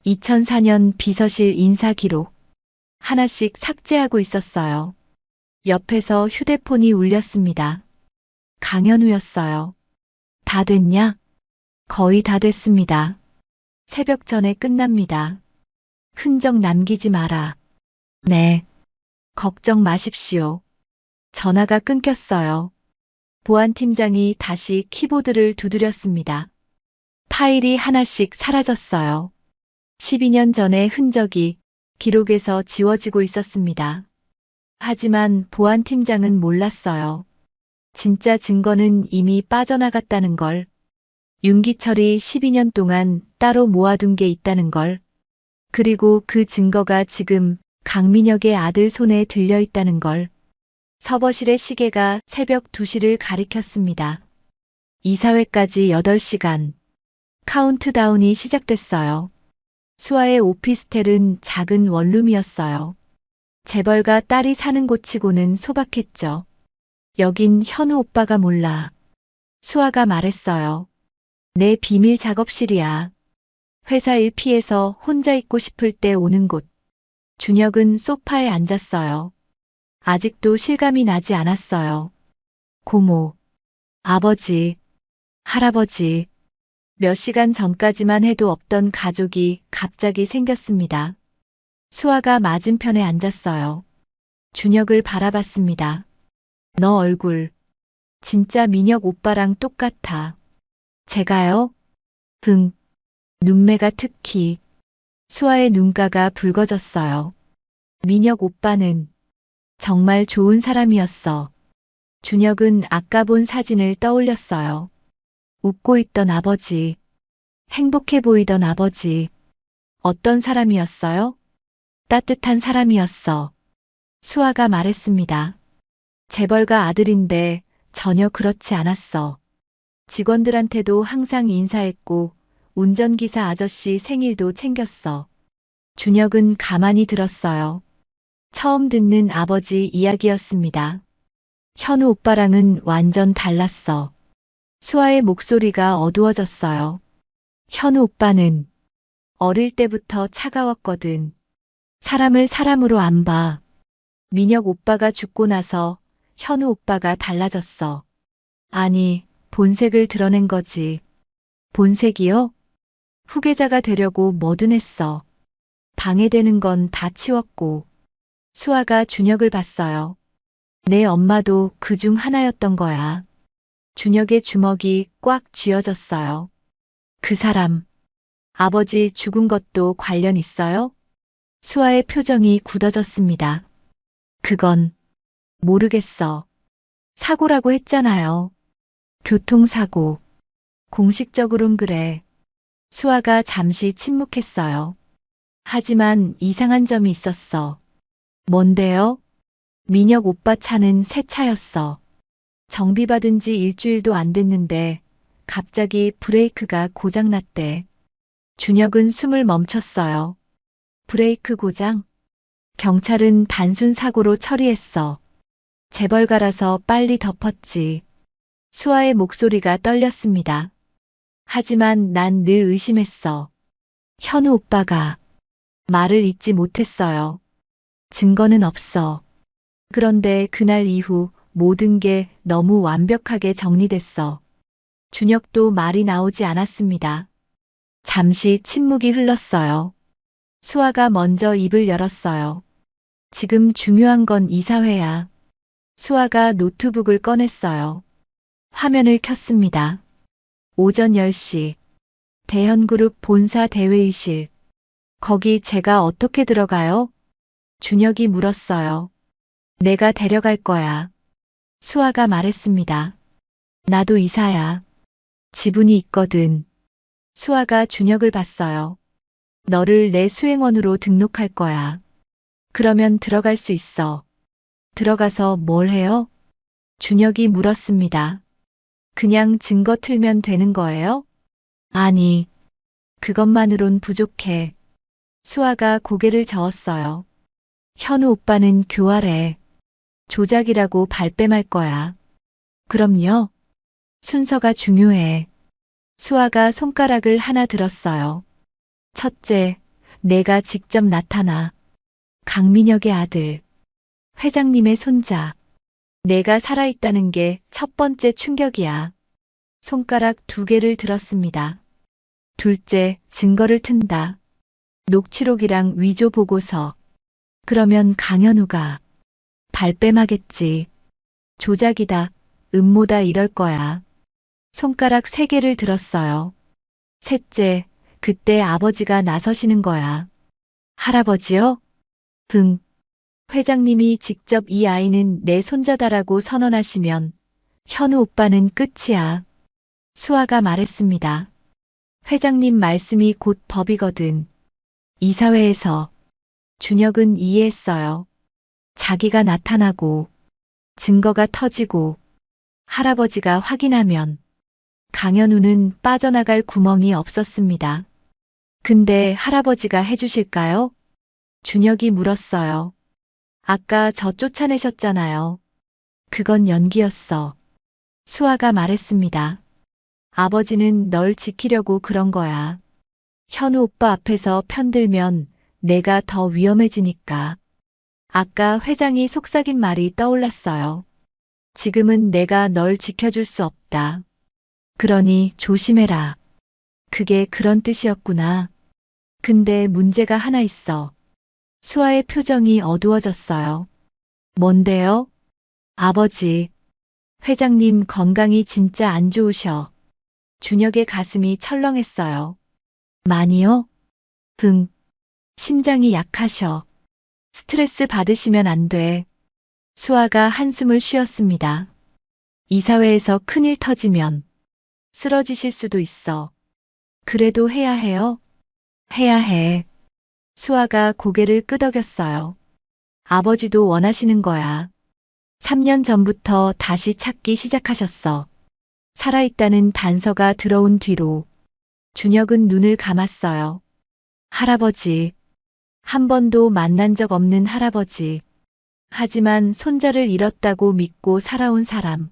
2004년 비서실 인사 기록, 하나씩 삭제하고 있었어요. 옆에서 휴대폰이 울렸습니다. 강현우였어요. 다 됐냐? 거의 다 됐습니다. 새벽 전에 끝납니다. 흔적 남기지 마라. 네. 걱정 마십시오. 전화가 끊겼어요. 보안팀장이 다시 키보드를 두드렸습니다. 파일이 하나씩 사라졌어요. 12년 전의 흔적이 기록에서 지워지고 있었습니다. 하지만 보안팀장은 몰랐어요. 진짜 증거는 이미 빠져나갔다는 걸. 윤기철이 12년 동안 따로 모아둔 게 있다는 걸. 그리고 그 증거가 지금 강민혁의 아들 손에 들려 있다는 걸. 서버실의 시계가 새벽 2시를 가리켰습니다. 이사회까지 8시간. 카운트다운이 시작됐어요. 수아의 오피스텔은 작은 원룸이었어요. 재벌가 딸이 사는 곳치고는 소박했죠. 여긴 현우 오빠가 몰라. 수아가 말했어요. 내 비밀 작업실이야. 회사 일 피해서 혼자 있고 싶을 때 오는 곳. 준혁은 소파에 앉았어요. 아직도 실감이 나지 않았어요. 고모, 아버지, 할아버지. 몇 시간 전까지만 해도 없던 가족이 갑자기 생겼습니다. 수아가 맞은편에 앉았어요. 준혁을 바라봤습니다. 너 얼굴, 진짜 민혁 오빠랑 똑같아. 제가요? 눈매가 특히. 수아의 눈가가 붉어졌어요. 민혁 오빠는 정말 좋은 사람이었어. 준혁은 아까 본 사진을 떠올렸어요. 웃고 있던 아버지, 행복해 보이던 아버지. 어떤 사람이었어요? 따뜻한 사람이었어. 수아가 말했습니다. 재벌가 아들인데 전혀 그렇지 않았어. 직원들한테도 항상 인사했고 운전기사 아저씨 생일도 챙겼어. 준혁은 가만히 들었어요. 처음 듣는 아버지 이야기였습니다. 현우 오빠랑은 완전 달랐어. 수아의 목소리가 어두워졌어요. 현우 오빠는 어릴 때부터 차가웠거든. 사람을 사람으로 안 봐. 민혁 오빠가 죽고 나서 현우 오빠가 달라졌어. 아니, 본색을 드러낸 거지. 본색이요? 후계자가 되려고 뭐든 했어. 방해되는 건 다 치웠고. 수아가 준혁을 봤어요. 내 엄마도 그중 하나였던 거야. 준혁의 주먹이 꽉 쥐어졌어요. 그 사람, 아버지 죽은 것도 관련 있어요? 수아의 표정이 굳어졌습니다. 그건 모르겠어. 사고라고 했잖아요. 교통사고. 공식적으론 그래. 수아가 잠시 침묵했어요. 하지만 이상한 점이 있었어. 뭔데요? 민혁 오빠 차는 새 차였어. 정비받은 지 일주일도 안 됐는데 갑자기 브레이크가 고장났대. 준혁은 숨을 멈췄어요. 브레이크 고장? 경찰은 단순 사고로 처리했어. 재벌가라서 빨리 덮었지. 수아의 목소리가 떨렸습니다. 하지만 난 늘 의심했어. 현우 오빠가 말을 잇지 못했어요. 증거는 없어. 그런데 그날 이후 모든 게 너무 완벽하게 정리됐어. 준혁도 말이 나오지 않았습니다. 잠시 침묵이 흘렀어요. 수아가 먼저 입을 열었어요. 지금 중요한 건 이사회야. 수아가 노트북을 꺼냈어요. 화면을 켰습니다. 오전 10시. 대현그룹 본사 대회의실. 거기 제가 어떻게 들어가요? 준혁이 물었어요. 내가 데려갈 거야. 수아가 말했습니다. 나도 이사야. 지분이 있거든. 수아가 준혁을 봤어요. 너를 내 수행원으로 등록할 거야. 그러면 들어갈 수 있어. 들어가서 뭘 해요? 준혁이 물었습니다. 그냥 증거 틀면 되는 거예요? 아니, 그것만으론 부족해. 수아가 고개를 저었어요. 현우 오빠는 교활해. 조작이라고 발뺌할 거야. 그럼요. 순서가 중요해. 수아가 손가락을 하나 들었어요. 첫째, 내가 직접 나타나. 강민혁의 아들. 회장님의 손자. 내가 살아있다는 게 첫 번째 충격이야. 손가락 2개를 들었습니다. 둘째, 증거를 튼다. 녹취록이랑 위조 보고서. 그러면 강현우가 발뺌하겠지. 조작이다, 음모다 이럴 거야. 손가락 3개를 들었어요. 셋째, 그때 아버지가 나서시는 거야. 할아버지요? 응. 회장님이 직접 이 아이는 내 손자다라고 선언하시면 현우 오빠는 끝이야. 수아가 말했습니다. 회장님 말씀이 곧 법이거든. 이사회에서. 준혁은 이해했어요. 자기가 나타나고 증거가 터지고 할아버지가 확인하면 강현우는 빠져나갈 구멍이 없었습니다. 근데 할아버지가 해주실까요? 준혁이 물었어요. 아까 저 쫓아내셨잖아요. 그건 연기였어. 수아가 말했습니다. 아버지는 널 지키려고 그런 거야. 현우 오빠 앞에서 편들면 내가 더 위험해지니까. 아까 회장이 속삭인 말이 떠올랐어요. 지금은 내가 널 지켜줄 수 없다. 그러니 조심해라. 그게 그런 뜻이었구나. 근데 문제가 하나 있어. 수아의 표정이 어두워졌어요. 뭔데요? 아버지. 회장님 건강이 진짜 안 좋으셔. 준혁의 가슴이 철렁했어요. 많이요? 응. 심장이 약하셔. 스트레스 받으시면 안 돼. 수아가 한숨을 쉬었습니다. 이사회에서 큰일 터지면 쓰러지실 수도 있어. 그래도 해야 해요? 해야 해. 수아가 고개를 끄덕였어요. 아버지도 원하시는 거야. 3년 전부터 다시 찾기 시작하셨어. 살아있다는 단서가 들어온 뒤로. 준혁은 눈을 감았어요. 할아버지. 한 번도 만난 적 없는 할아버지. 하지만 손자를 잃었다고 믿고 살아온 사람.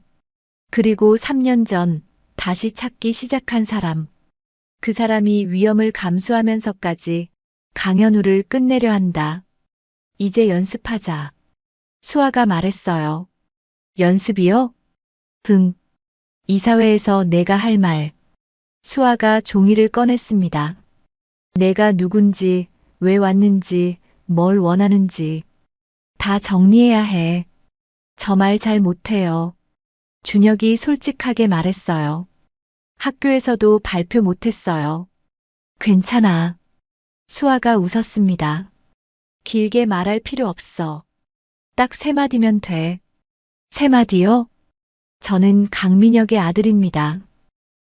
그리고 3년 전 다시 찾기 시작한 사람. 그 사람이 위험을 감수하면서까지 강현우를 끝내려 한다. 이제 연습하자. 수아가 말했어요. 연습이요? 응. 이사회에서 내가 할 말. 수아가 종이를 꺼냈습니다. 내가 누군지, 왜 왔는지, 뭘 원하는지 다 정리해야 해. 저 말 잘 못해요. 준혁이 솔직하게 말했어요. 학교에서도 발표 못했어요. 괜찮아. 수아가 웃었습니다. 길게 말할 필요 없어. 딱 3마디면 돼. 3마디요? 저는 강민혁의 아들입니다.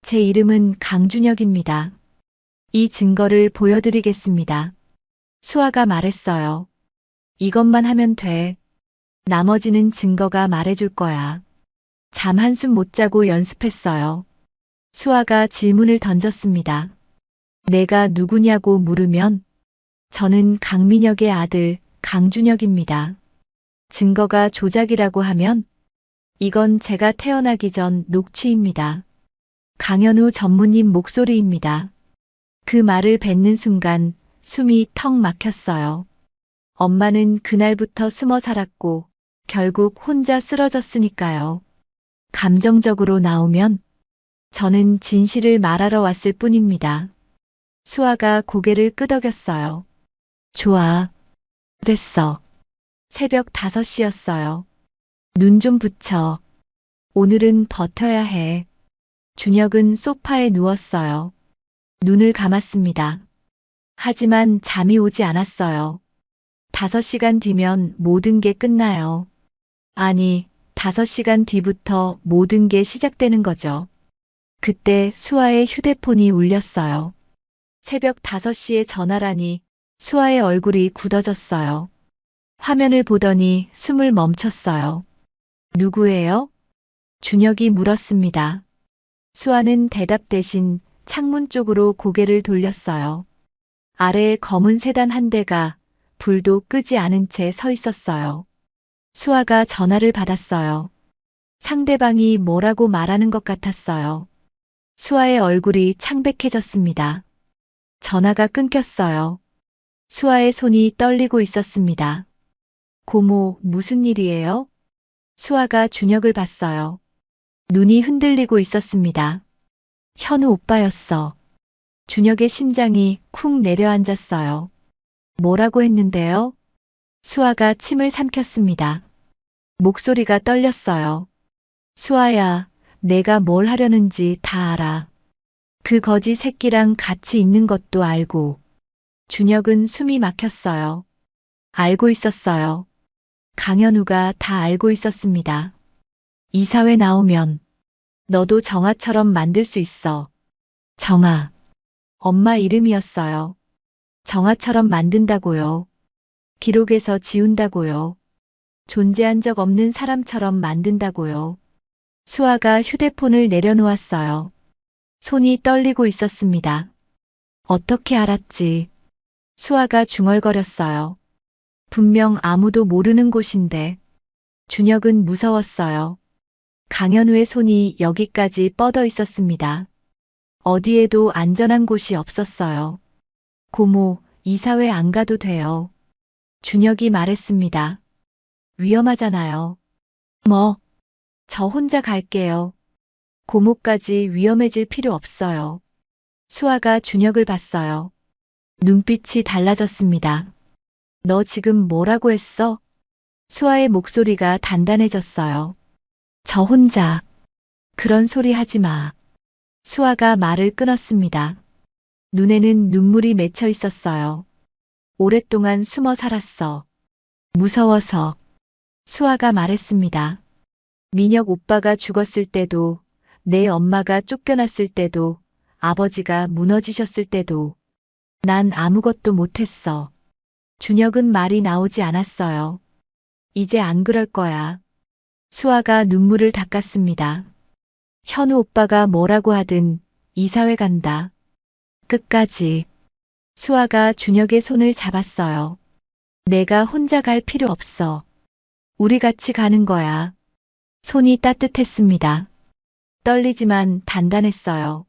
제 이름은 강준혁입니다. 이 증거를 보여드리겠습니다. 수아가 말했어요. 이것만 하면 돼. 나머지는 증거가 말해줄 거야. 잠 한숨 못 자고 연습했어요. 수아가 질문을 던졌습니다. 내가 누구냐고 물으면 저는 강민혁의 아들 강준혁입니다. 증거가 조작이라고 하면 이건 제가 태어나기 전 녹취입니다. 강현우 전무님 목소리입니다. 그 말을 뱉는 순간 숨이 턱 막혔어요. 엄마는 그날부터 숨어 살았고 결국 혼자 쓰러졌으니까요. 감정적으로 나오면 저는 진실을 말하러 왔을 뿐입니다. 수아가 고개를 끄덕였어요. 좋아. 됐어. 새벽 5시였어요. 눈 좀 붙여. 오늘은 버텨야 해. 준혁은 소파에 누웠어요. 눈을 감았습니다. 하지만 잠이 오지 않았어요. 5시간 뒤면 모든 게 끝나요. 아니, 5시간 뒤부터 모든 게 시작되는 거죠. 그때 수아의 휴대폰이 울렸어요. 새벽 5시에 전화라니 수아의 얼굴이 굳어졌어요. 화면을 보더니 숨을 멈췄어요. 누구예요? 준혁이 물었습니다. 수아는 대답 대신 창문 쪽으로 고개를 돌렸어요. 아래에 검은 세단 한 대가 불도 끄지 않은 채 서 있었어요. 수아가 전화를 받았어요. 상대방이 뭐라고 말하는 것 같았어요. 수아의 얼굴이 창백해졌습니다. 전화가 끊겼어요. 수아의 손이 떨리고 있었습니다. 고모, 무슨 일이에요? 수아가 준혁을 봤어요. 눈이 흔들리고 있었습니다. 현우 오빠였어. 준혁의 심장이 쿵 내려앉았어요. 뭐라고 했는데요? 수아가 침을 삼켰습니다. 목소리가 떨렸어요. 수아야, 내가 뭘 하려는지 다 알아. 그 거지 새끼랑 같이 있는 것도 알고. 준혁은 숨이 막혔어요. 알고 있었어요. 강현우가 다 알고 있었습니다. 이사회 나오면 너도 정아처럼 만들 수 있어. 정아. 엄마 이름이었어요. 정아처럼 만든다고요. 기록에서 지운다고요. 존재한 적 없는 사람처럼 만든다고요. 수아가 휴대폰을 내려놓았어요. 손이 떨리고 있었습니다. 어떻게 알았지? 수아가 중얼거렸어요. 분명 아무도 모르는 곳인데. 준혁은 무서웠어요. 강현우의 손이 여기까지 뻗어 있었습니다. 어디에도 안전한 곳이 없었어요. 고모, 이사회 안 가도 돼요. 준혁이 말했습니다. 위험하잖아요. 뭐? 저 혼자 갈게요. 고모까지 위험해질 필요 없어요. 수아가 준혁을 봤어요. 눈빛이 달라졌습니다. 너 지금 뭐라고 했어? 수아의 목소리가 단단해졌어요. 저 혼자. 그런 소리 하지 마. 수아가 말을 끊었습니다. 눈에는 눈물이 맺혀 있었어요. 오랫동안 숨어 살았어. 무서워서. 수아가 말했습니다. 민혁 오빠가 죽었을 때도, 내 엄마가 쫓겨났을 때도, 아버지가 무너지셨을 때도, 난 아무것도 못했어. 준혁은 말이 나오지 않았어요. 이제 안 그럴 거야. 수아가 눈물을 닦았습니다. 현우 오빠가 뭐라고 하든 이사회 간다. 끝까지. 수아가 준혁의 손을 잡았어요. 내가 혼자 갈 필요 없어. 우리 같이 가는 거야. 손이 따뜻했습니다. 떨리지만 단단했어요.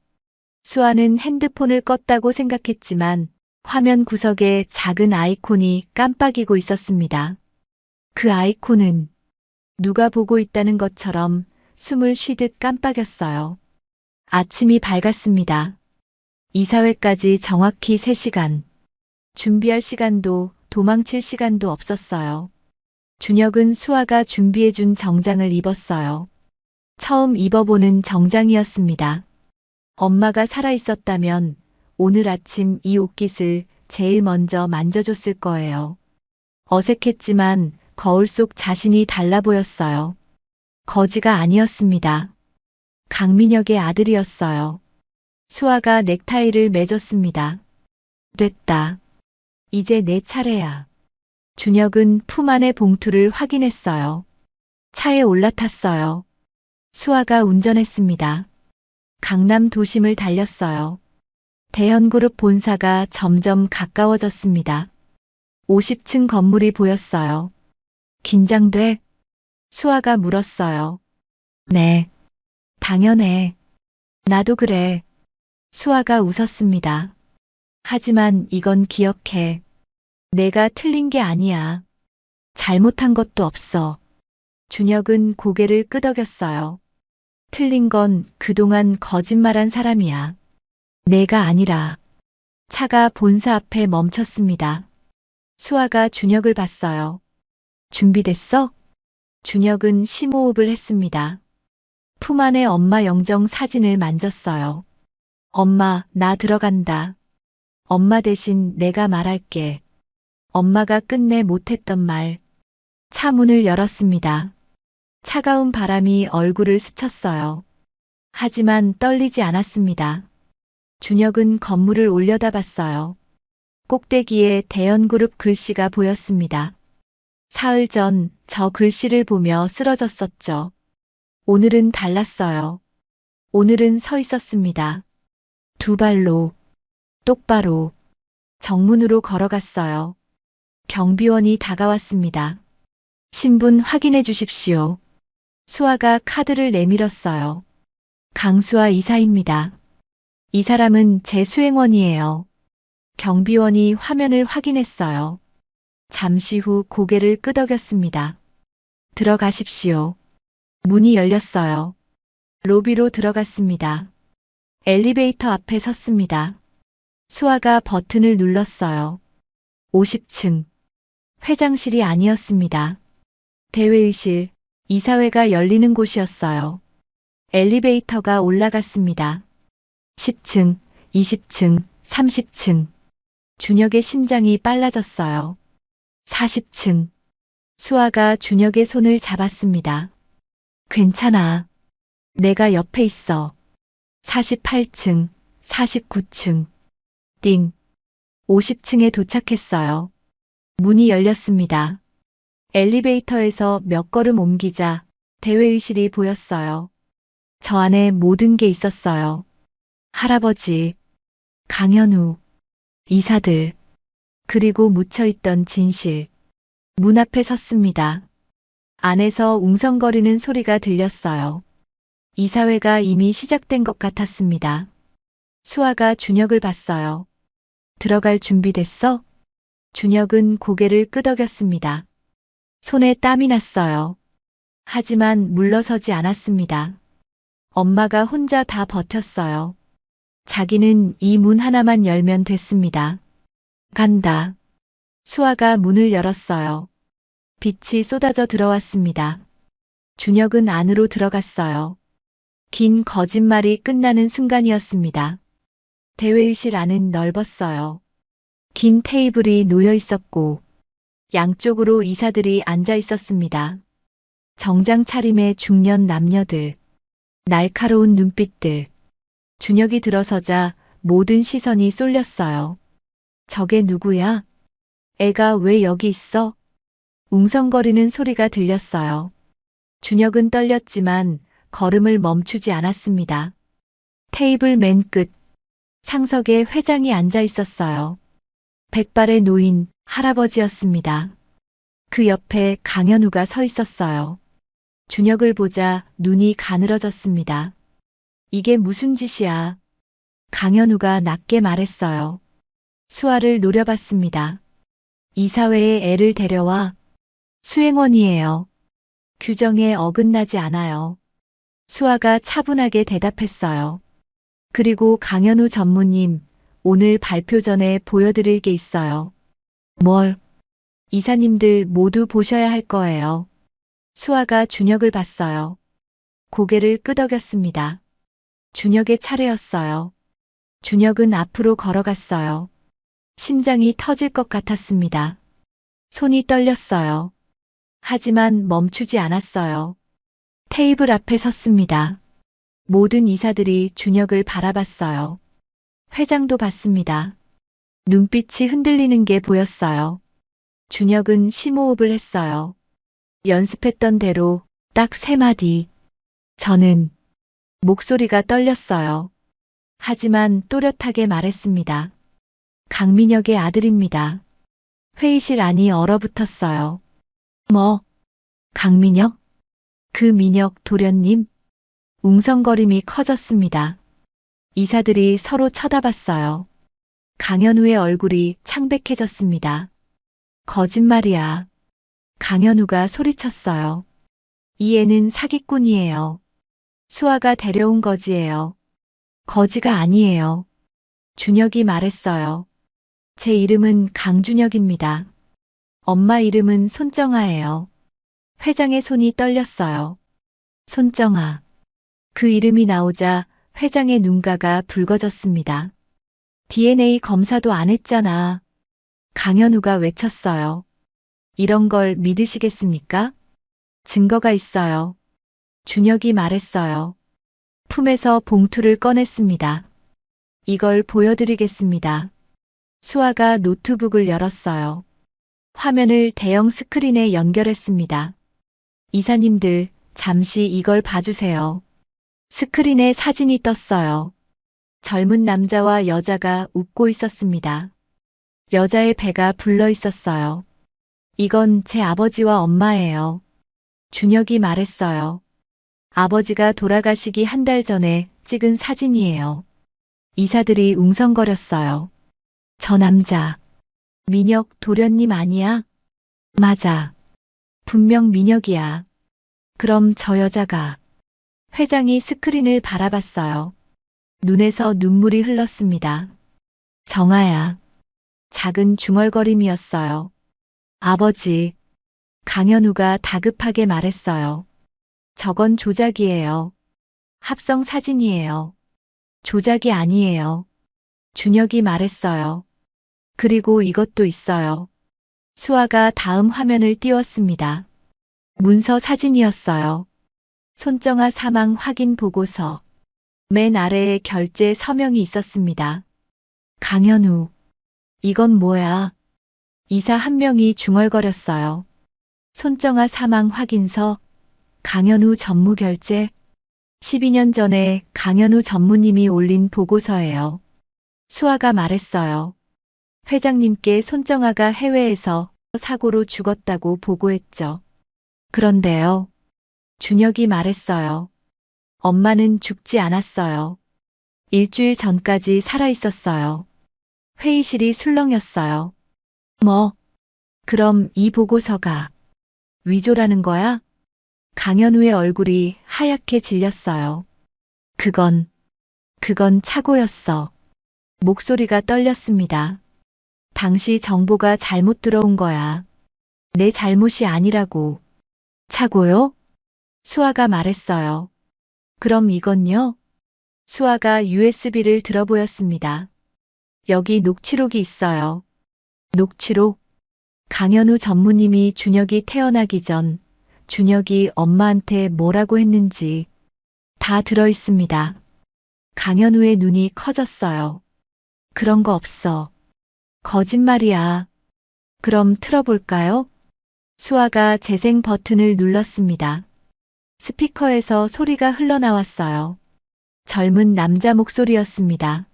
수아는 핸드폰을 껐다고 생각했지만 화면 구석에 작은 아이콘이 깜빡이고 있었습니다. 그 아이콘은 누가 보고 있다는 것처럼 숨을 쉬듯 깜빡였어요. 아침이 밝았습니다. 이사회까지 정확히 3시간. 준비할 시간도 도망칠 시간도 없었어요. 준혁은 수아가 준비해준 정장을 입었어요. 처음 입어보는 정장이었습니다. 엄마가 살아있었다면 오늘 아침 이 옷깃을 제일 먼저 만져줬을 거예요. 어색했지만 거울 속 자신이 달라 보였어요. 거지가 아니었습니다. 강민혁의 아들이었어요. 수아가 넥타이를 매줬습니다. 됐다. 이제 내 차례야. 준혁은 품 안의 봉투를 확인했어요. 차에 올라탔어요. 수아가 운전했습니다. 강남 도심을 달렸어요. 대현그룹 본사가 점점 가까워졌습니다. 50층 건물이 보였어요. 긴장돼? 수아가 물었어요. 네. 당연해. 나도 그래. 수아가 웃었습니다. 하지만 이건 기억해. 내가 틀린 게 아니야. 잘못한 것도 없어. 준혁은 고개를 끄덕였어요. 틀린 건 그동안 거짓말한 사람이야. 내가 아니라. 차가 본사 앞에 멈췄습니다. 수아가 준혁을 봤어요. 준비됐어? 준혁은 심호흡을 했습니다. 품 안에 엄마 영정 사진을 만졌어요. 엄마, 나 들어간다. 엄마 대신 내가 말할게. 엄마가 끝내 못했던 말. 차 문을 열었습니다. 차가운 바람이 얼굴을 스쳤어요. 하지만 떨리지 않았습니다. 준혁은 건물을 올려다봤어요. 꼭대기에 대연그룹 글씨가 보였습니다. 사흘 전 저 글씨를 보며 쓰러졌었죠. 오늘은 달랐어요. 오늘은 서 있었습니다. 두 발로, 똑바로, 정문으로 걸어갔어요. 경비원이 다가왔습니다. 신분 확인해 주십시오. 수아가 카드를 내밀었어요. 강수아 이사입니다. 이 사람은 제 수행원이에요. 경비원이 화면을 확인했어요. 잠시 후 고개를 끄덕였습니다. 들어가십시오. 문이 열렸어요. 로비로 들어갔습니다. 엘리베이터 앞에 섰습니다. 수아가 버튼을 눌렀어요. 50층. 회장실이 아니었습니다. 대회의실, 이사회가 열리는 곳이었어요. 엘리베이터가 올라갔습니다. 10층, 20층, 30층. 준혁의 심장이 빨라졌어요. 40층. 수아가 준혁의 손을 잡았습니다. 괜찮아. 내가 옆에 있어. 48층, 49층. 띵. 50층에 도착했어요. 문이 열렸습니다. 엘리베이터에서 몇 걸음 옮기자 대회의실이 보였어요. 저 안에 모든 게 있었어요. 할아버지, 강현우, 이사들, 그리고 묻혀있던 진실. 문 앞에 섰습니다. 안에서 웅성거리는 소리가 들렸어요. 이사회가 이미 시작된 것 같았습니다. 수아가 준혁을 봤어요. 들어갈 준비됐어? 준혁은 고개를 끄덕였습니다. 손에 땀이 났어요. 하지만 물러서지 않았습니다. 엄마가 혼자 다 버텼어요. 자기는 이 문 하나만 열면 됐습니다. 간다. 수아가 문을 열었어요. 빛이 쏟아져 들어왔습니다. 준혁은 안으로 들어갔어요. 긴 거짓말이 끝나는 순간이었습니다. 대회의실 안은 넓었어요. 긴 테이블이 놓여 있었고 양쪽으로 이사들이 앉아 있었습니다. 정장 차림의 중년 남녀들, 날카로운 눈빛들. 준혁이 들어서자 모든 시선이 쏠렸어요. 저게 누구야? 애가 왜 여기 있어? 웅성거리는 소리가 들렸어요. 준혁은 떨렸지만 걸음을 멈추지 않았습니다. 테이블 맨 끝, 상석에 회장이 앉아 있었어요. 백발의 노인, 할아버지였습니다. 그 옆에 강현우가 서 있었어요. 준혁을 보자 눈이 가늘어졌습니다. 이게 무슨 짓이야? 강현우가 낮게 말했어요. 수아를 노려봤습니다. 이사회에 애를 데려와. 수행원이에요. 규정에 어긋나지 않아요. 수아가 차분하게 대답했어요. 그리고 강현우 전무님, 오늘 발표 전에 보여드릴 게 있어요. 뭘? 이사님들 모두 보셔야 할 거예요. 수아가 준혁을 봤어요. 고개를 끄덕였습니다. 준혁의 차례였어요. 준혁은 앞으로 걸어갔어요. 심장이 터질 것 같았습니다. 손이 떨렸어요. 하지만 멈추지 않았어요. 테이블 앞에 섰습니다. 모든 이사들이 준혁을 바라봤어요. 회장도 봤습니다. 눈빛이 흔들리는 게 보였어요. 준혁은 심호흡을 했어요. 연습했던 대로 딱 3마디. 저는. 목소리가 떨렸어요. 하지만 또렷하게 말했습니다. 강민혁의 아들입니다. 회의실 안이 얼어붙었어요. 뭐? 강민혁? 그 민혁 도련님? 웅성거림이 커졌습니다. 이사들이 서로 쳐다봤어요. 강현우의 얼굴이 창백해졌습니다. 거짓말이야. 강현우가 소리쳤어요. 이 애는 사기꾼이에요. 수아가 데려온 거지예요. 거지가 아니에요. 준혁이 말했어요. 제 이름은 강준혁입니다. 엄마 이름은 손정아예요. 회장의 손이 떨렸어요. 손정아. 그 이름이 나오자 회장의 눈가가 붉어졌습니다. DNA 검사도 안 했잖아. 강현우가 외쳤어요. 이런 걸 믿으시겠습니까? 증거가 있어요. 준혁이 말했어요. 품에서 봉투를 꺼냈습니다. 이걸 보여드리겠습니다. 수아가 노트북을 열었어요. 화면을 대형 스크린에 연결했습니다. 이사님들, 잠시 이걸 봐주세요. 스크린에 사진이 떴어요. 젊은 남자와 여자가 웃고 있었습니다. 여자의 배가 불러 있었어요. 이건 제 아버지와 엄마예요. 준혁이 말했어요. 아버지가 돌아가시기 한 달 전에 찍은 사진이에요. 이사들이 웅성거렸어요. 저 남자, 민혁 도련님 아니야? 맞아. 분명 민혁이야. 그럼 저 여자가. 회장이 스크린을 바라봤어요. 눈에서 눈물이 흘렀습니다. 정아야. 작은 중얼거림이었어요. 아버지. 강현우가 다급하게 말했어요. 저건 조작이에요. 합성 사진이에요. 조작이 아니에요. 준혁이 말했어요. 그리고 이것도 있어요. 수아가 다음 화면을 띄웠습니다. 문서 사진이었어요. 손정아 사망 확인 보고서. 맨 아래에 결제 서명이 있었습니다. 강현우. 이건 뭐야? 이사 한 명이 중얼거렸어요. 손정아 사망 확인서. 강현우 전무 결제. 12년 전에 강현우 전무님이 올린 보고서예요. 수아가 말했어요. 회장님께 손정아가 해외에서 사고로 죽었다고 보고했죠. 그런데요. 준혁이 말했어요. 엄마는 죽지 않았어요. 일주일 전까지 살아있었어요. 회의실이 술렁였어요. 뭐? 그럼 이 보고서가 위조라는 거야? 강현우의 얼굴이 하얗게 질렸어요. 그건 착오였어. 목소리가 떨렸습니다. 당시 정보가 잘못 들어온 거야. 내 잘못이 아니라고. 착오요? 수아가 말했어요. 그럼 이건요? 수아가 USB를 들어보였습니다. 여기 녹취록이 있어요. 녹취록? 강현우 전무님이 준혁이 태어나기 전 준혁이 엄마한테 뭐라고 했는지 다 들어있습니다. 강현우의 눈이 커졌어요. 그런 거 없어. 거짓말이야. 그럼 틀어볼까요? 수아가 재생 버튼을 눌렀습니다. 스피커에서 소리가 흘러나왔어요. 젊은 남자 목소리였습니다.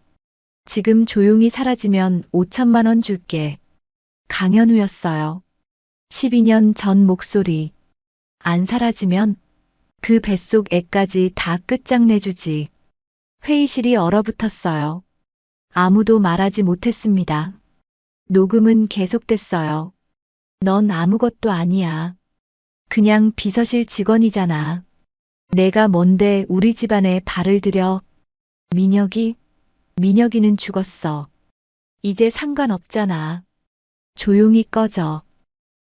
지금 조용히 사라지면 5천만 원 줄게. 강현우였어요. 12년 전 목소리. 안 사라지면 그 뱃속 애까지 다 끝장내주지. 회의실이 얼어붙었어요. 아무도 말하지 못했습니다. 녹음은 계속됐어요. 넌 아무것도 아니야. 그냥 비서실 직원이잖아. 내가 뭔데 우리 집안에 발을 들여. 민혁이는 죽었어. 이제 상관없잖아. 조용히 꺼져.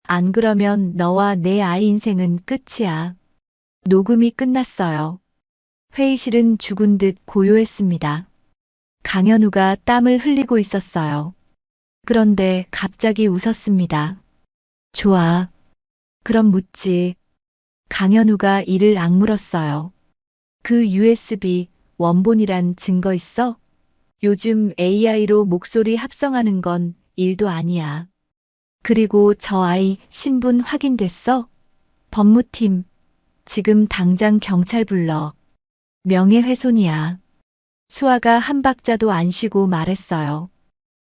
안 그러면 너와 내 아이 인생은 끝이야. 녹음이 끝났어요. 회의실은 죽은 듯 고요했습니다. 강현우가 땀을 흘리고 있었어요. 그런데 갑자기 웃었습니다. 좋아. 그럼 묻지. 강현우가 이를 악물었어요. 그 USB 원본이란 증거 있어? 요즘 AI로 목소리 합성하는 건 일도 아니야. 그리고 저 아이 신분 확인됐어? 법무팀. 지금 당장 경찰 불러. 명예훼손이야. 수아가 한 박자도 안 쉬고 말했어요.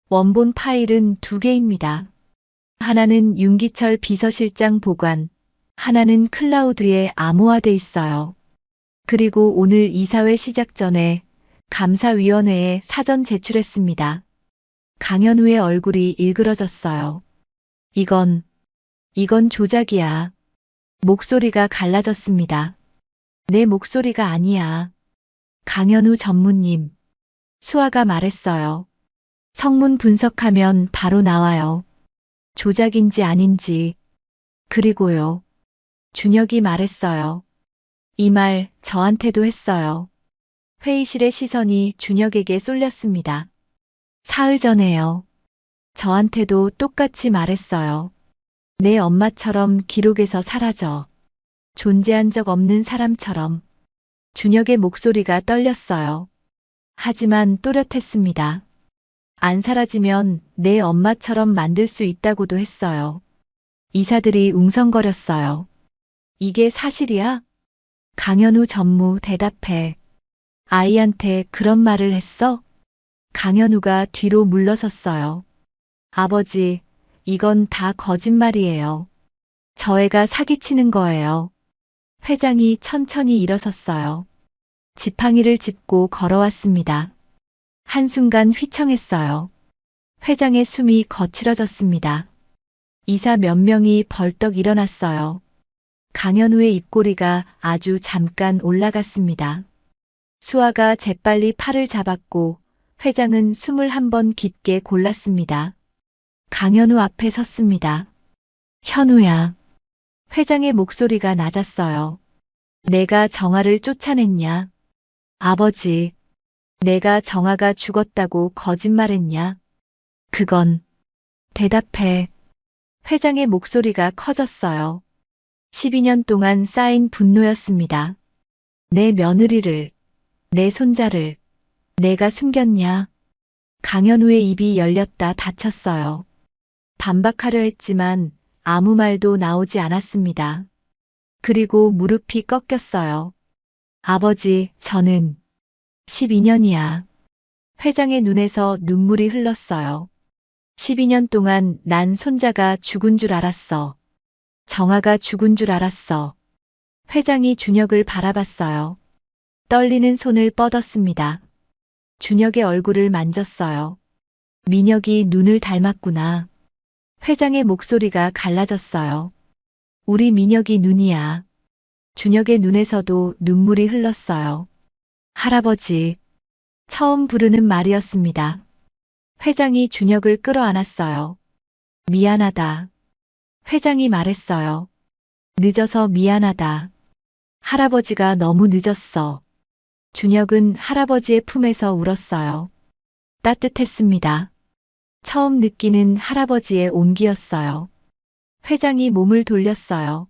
원본 파일은 2개입니다. 하나는 윤기철 비서실장 보관, 하나는 클라우드에 암호화돼 있어요. 그리고 오늘 이사회 시작 전에 감사위원회에 사전 제출했습니다. 강현우의 얼굴이 일그러졌어요. 이건 조작이야. 목소리가 갈라졌습니다. 내 목소리가 아니야. 강현우 전무님. 수아가 말했어요. 성문 분석하면 바로 나와요. 조작인지 아닌지. 그리고요. 준혁이 말했어요. 이 말 저한테도 했어요. 회의실의 시선이 준혁에게 쏠렸습니다. 사흘 전에요. 저한테도 똑같이 말했어요. 내 엄마처럼 기록에서 사라져. 존재한 적 없는 사람처럼. 준혁의 목소리가 떨렸어요. 하지만 또렷했습니다. 안 사라지면 내 엄마처럼 만들 수 있다고도 했어요. 이사들이 웅성거렸어요. 이게 사실이야? 강현우 전무 대답해. 아이한테 그런 말을 했어? 강현우가 뒤로 물러섰어요. 아버지, 이건 다 거짓말이에요. 저 애가 사기치는 거예요. 회장이 천천히 일어섰어요. 지팡이를 짚고 걸어왔습니다. 한순간 휘청했어요. 회장의 숨이 거칠어졌습니다. 이사 몇 명이 벌떡 일어났어요. 강현우의 입꼬리가 아주 잠깐 올라갔습니다. 수아가 재빨리 팔을 잡았고 회장은 숨을 한 번 깊게 골랐습니다. 강현우 앞에 섰습니다. 현우야. 회장의 목소리가 낮았어요. 내가 정아를 쫓아냈냐? 아버지, 내가 정아가 죽었다고 거짓말했냐? 그건 대답해. 회장의 목소리가 커졌어요. 12년 동안 쌓인 분노였습니다. 내 며느리를, 내 손자를 내가 숨겼냐? 강현우의 입이 열렸다 닫혔어요. 반박하려 했지만 아무 말도 나오지 않았습니다. 그리고 무릎이 꺾였어요. 아버지, 저는 12년이야. 회장의 눈에서 눈물이 흘렀어요. 12년 동안 난 손자가 죽은 줄 알았어. 정아가 죽은 줄 알았어. 회장이 준혁을 바라봤어요. 떨리는 손을 뻗었습니다. 준혁의 얼굴을 만졌어요. 민혁이 눈을 닮았구나. 회장의 목소리가 갈라졌어요. 우리 민혁이 눈이야. 준혁의 눈에서도 눈물이 흘렀어요. 할아버지. 처음 부르는 말이었습니다. 회장이 준혁을 끌어안았어요. 미안하다. 회장이 말했어요. 늦어서 미안하다. 할아버지가 너무 늦었어. 준혁은 할아버지의 품에서 울었어요. 따뜻했습니다. 처음 느끼는 할아버지의 온기였어요. 회장이 몸을 돌렸어요.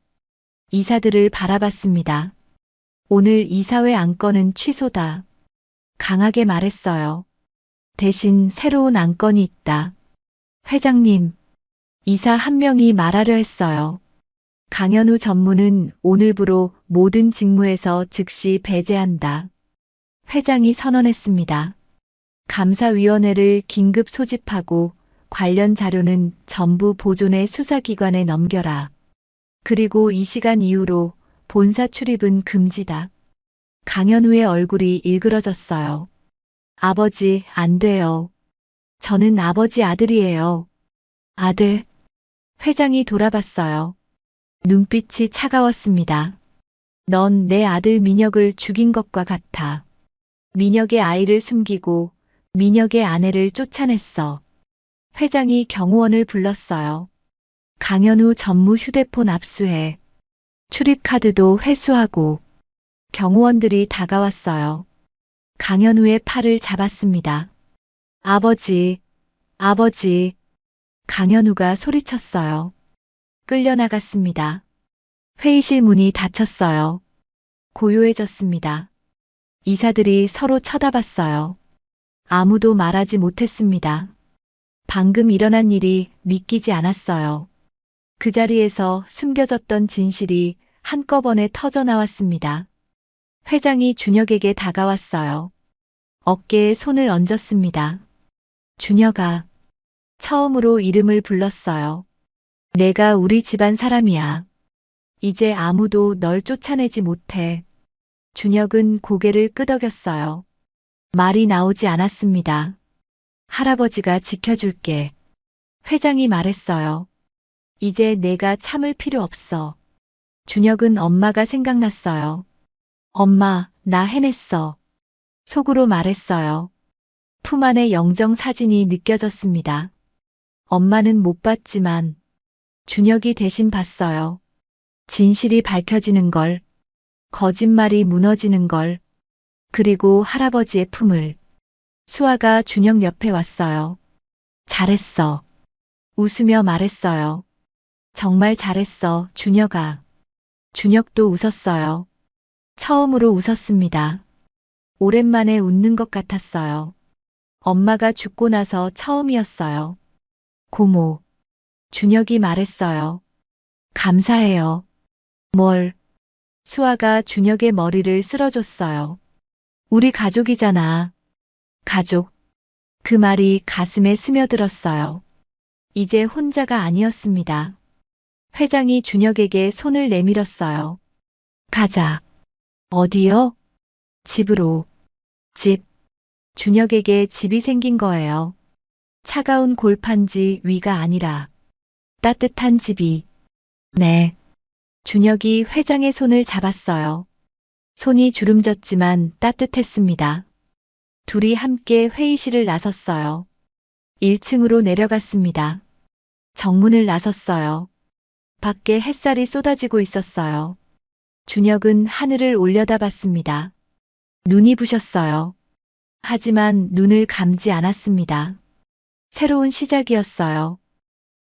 이사들을 바라봤습니다. 오늘 이사회 안건은 취소다. 강하게 말했어요. 대신 새로운 안건이 있다. 회장님, 이사 한 명이 말하려 했어요. 강현우 전무는 오늘부로 모든 직무에서 즉시 배제한다. 회장이 선언했습니다. 감사위원회를 긴급 소집하고 관련 자료는 전부 보존의 수사기관에 넘겨라. 그리고 이 시간 이후로 본사 출입은 금지다. 강현우의 얼굴이 일그러졌어요. 아버지, 안 돼요. 저는 아버지 아들이에요. 아들. 회장이 돌아봤어요. 눈빛이 차가웠습니다. 넌 내 아들 민혁을 죽인 것과 같아. 민혁의 아이를 숨기고 민혁의 아내를 쫓아냈어. 회장이 경호원을 불렀어요. 강현우 전무 휴대폰 압수해. 출입카드도 회수하고. 경호원들이 다가왔어요. 강현우의 팔을 잡았습니다. 아버지, 아버지. 강현우가 소리쳤어요. 끌려나갔습니다. 회의실 문이 닫혔어요. 고요해졌습니다. 이사들이 서로 쳐다봤어요. 아무도 말하지 못했습니다. 방금 일어난 일이 믿기지 않았어요. 그 자리에서 숨겨졌던 진실이 한꺼번에 터져 나왔습니다. 회장이 준혁에게 다가왔어요. 어깨에 손을 얹었습니다. 준혁아. 처음으로 이름을 불렀어요. 내가 우리 집안 사람이야. 이제 아무도 널 쫓아내지 못해. 준혁은 고개를 끄덕였어요. 말이 나오지 않았습니다. 할아버지가 지켜줄게. 회장이 말했어요. 이제 내가 참을 필요 없어. 준혁은 엄마가 생각났어요. 엄마, 나 해냈어. 속으로 말했어요. 품 안에 영정 사진이 느껴졌습니다. 엄마는 못 봤지만 준혁이 대신 봤어요. 진실이 밝혀지는 걸, 거짓말이 무너지는 걸, 그리고 할아버지의 품을. 수아가 준혁 옆에 왔어요. 잘했어. 웃으며 말했어요. 정말 잘했어, 준혁아. 준혁도 웃었어요. 처음으로 웃었습니다. 오랜만에 웃는 것 같았어요. 엄마가 죽고 나서 처음이었어요. 고모. 준혁이 말했어요. 감사해요. 뭘? 수아가 준혁의 머리를 쓸어줬어요. 우리 가족이잖아. 가족. 그 말이 가슴에 스며들었어요. 이제 혼자가 아니었습니다. 회장이 준혁에게 손을 내밀었어요. 가자. 어디요? 집으로. 집. 준혁에게 집이 생긴 거예요. 차가운 골판지 위가 아니라 따뜻한 집이. 네. 준혁이 회장의 손을 잡았어요. 손이 주름졌지만 따뜻했습니다. 둘이 함께 회의실을 나섰어요. 1층으로 내려갔습니다. 정문을 나섰어요. 밖에 햇살이 쏟아지고 있었어요. 준혁은 하늘을 올려다봤습니다. 눈이 부셨어요. 하지만 눈을 감지 않았습니다. 새로운 시작이었어요.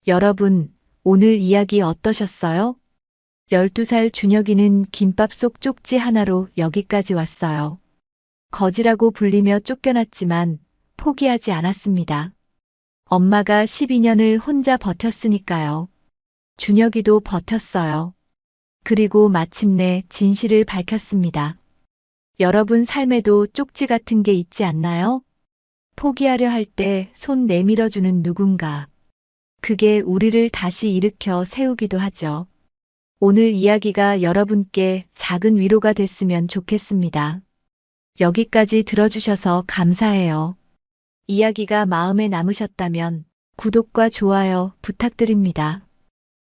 여러분, 오늘 이야기 어떠셨어요? 12살 준혁이는 김밥 속 쪽지 하나로 여기까지 왔어요. 거지라고 불리며 쫓겨났지만 포기하지 않았습니다. 엄마가 12년을 혼자 버텼으니까요. 준혁이도 버텼어요. 그리고 마침내 진실을 밝혔습니다. 여러분 삶에도 쪽지 같은 게 있지 않나요? 포기하려 할 때 손 내밀어주는 누군가. 그게 우리를 다시 일으켜 세우기도 하죠. 오늘 이야기가 여러분께 작은 위로가 됐으면 좋겠습니다. 여기까지 들어주셔서 감사해요. 이야기가 마음에 남으셨다면 구독과 좋아요 부탁드립니다.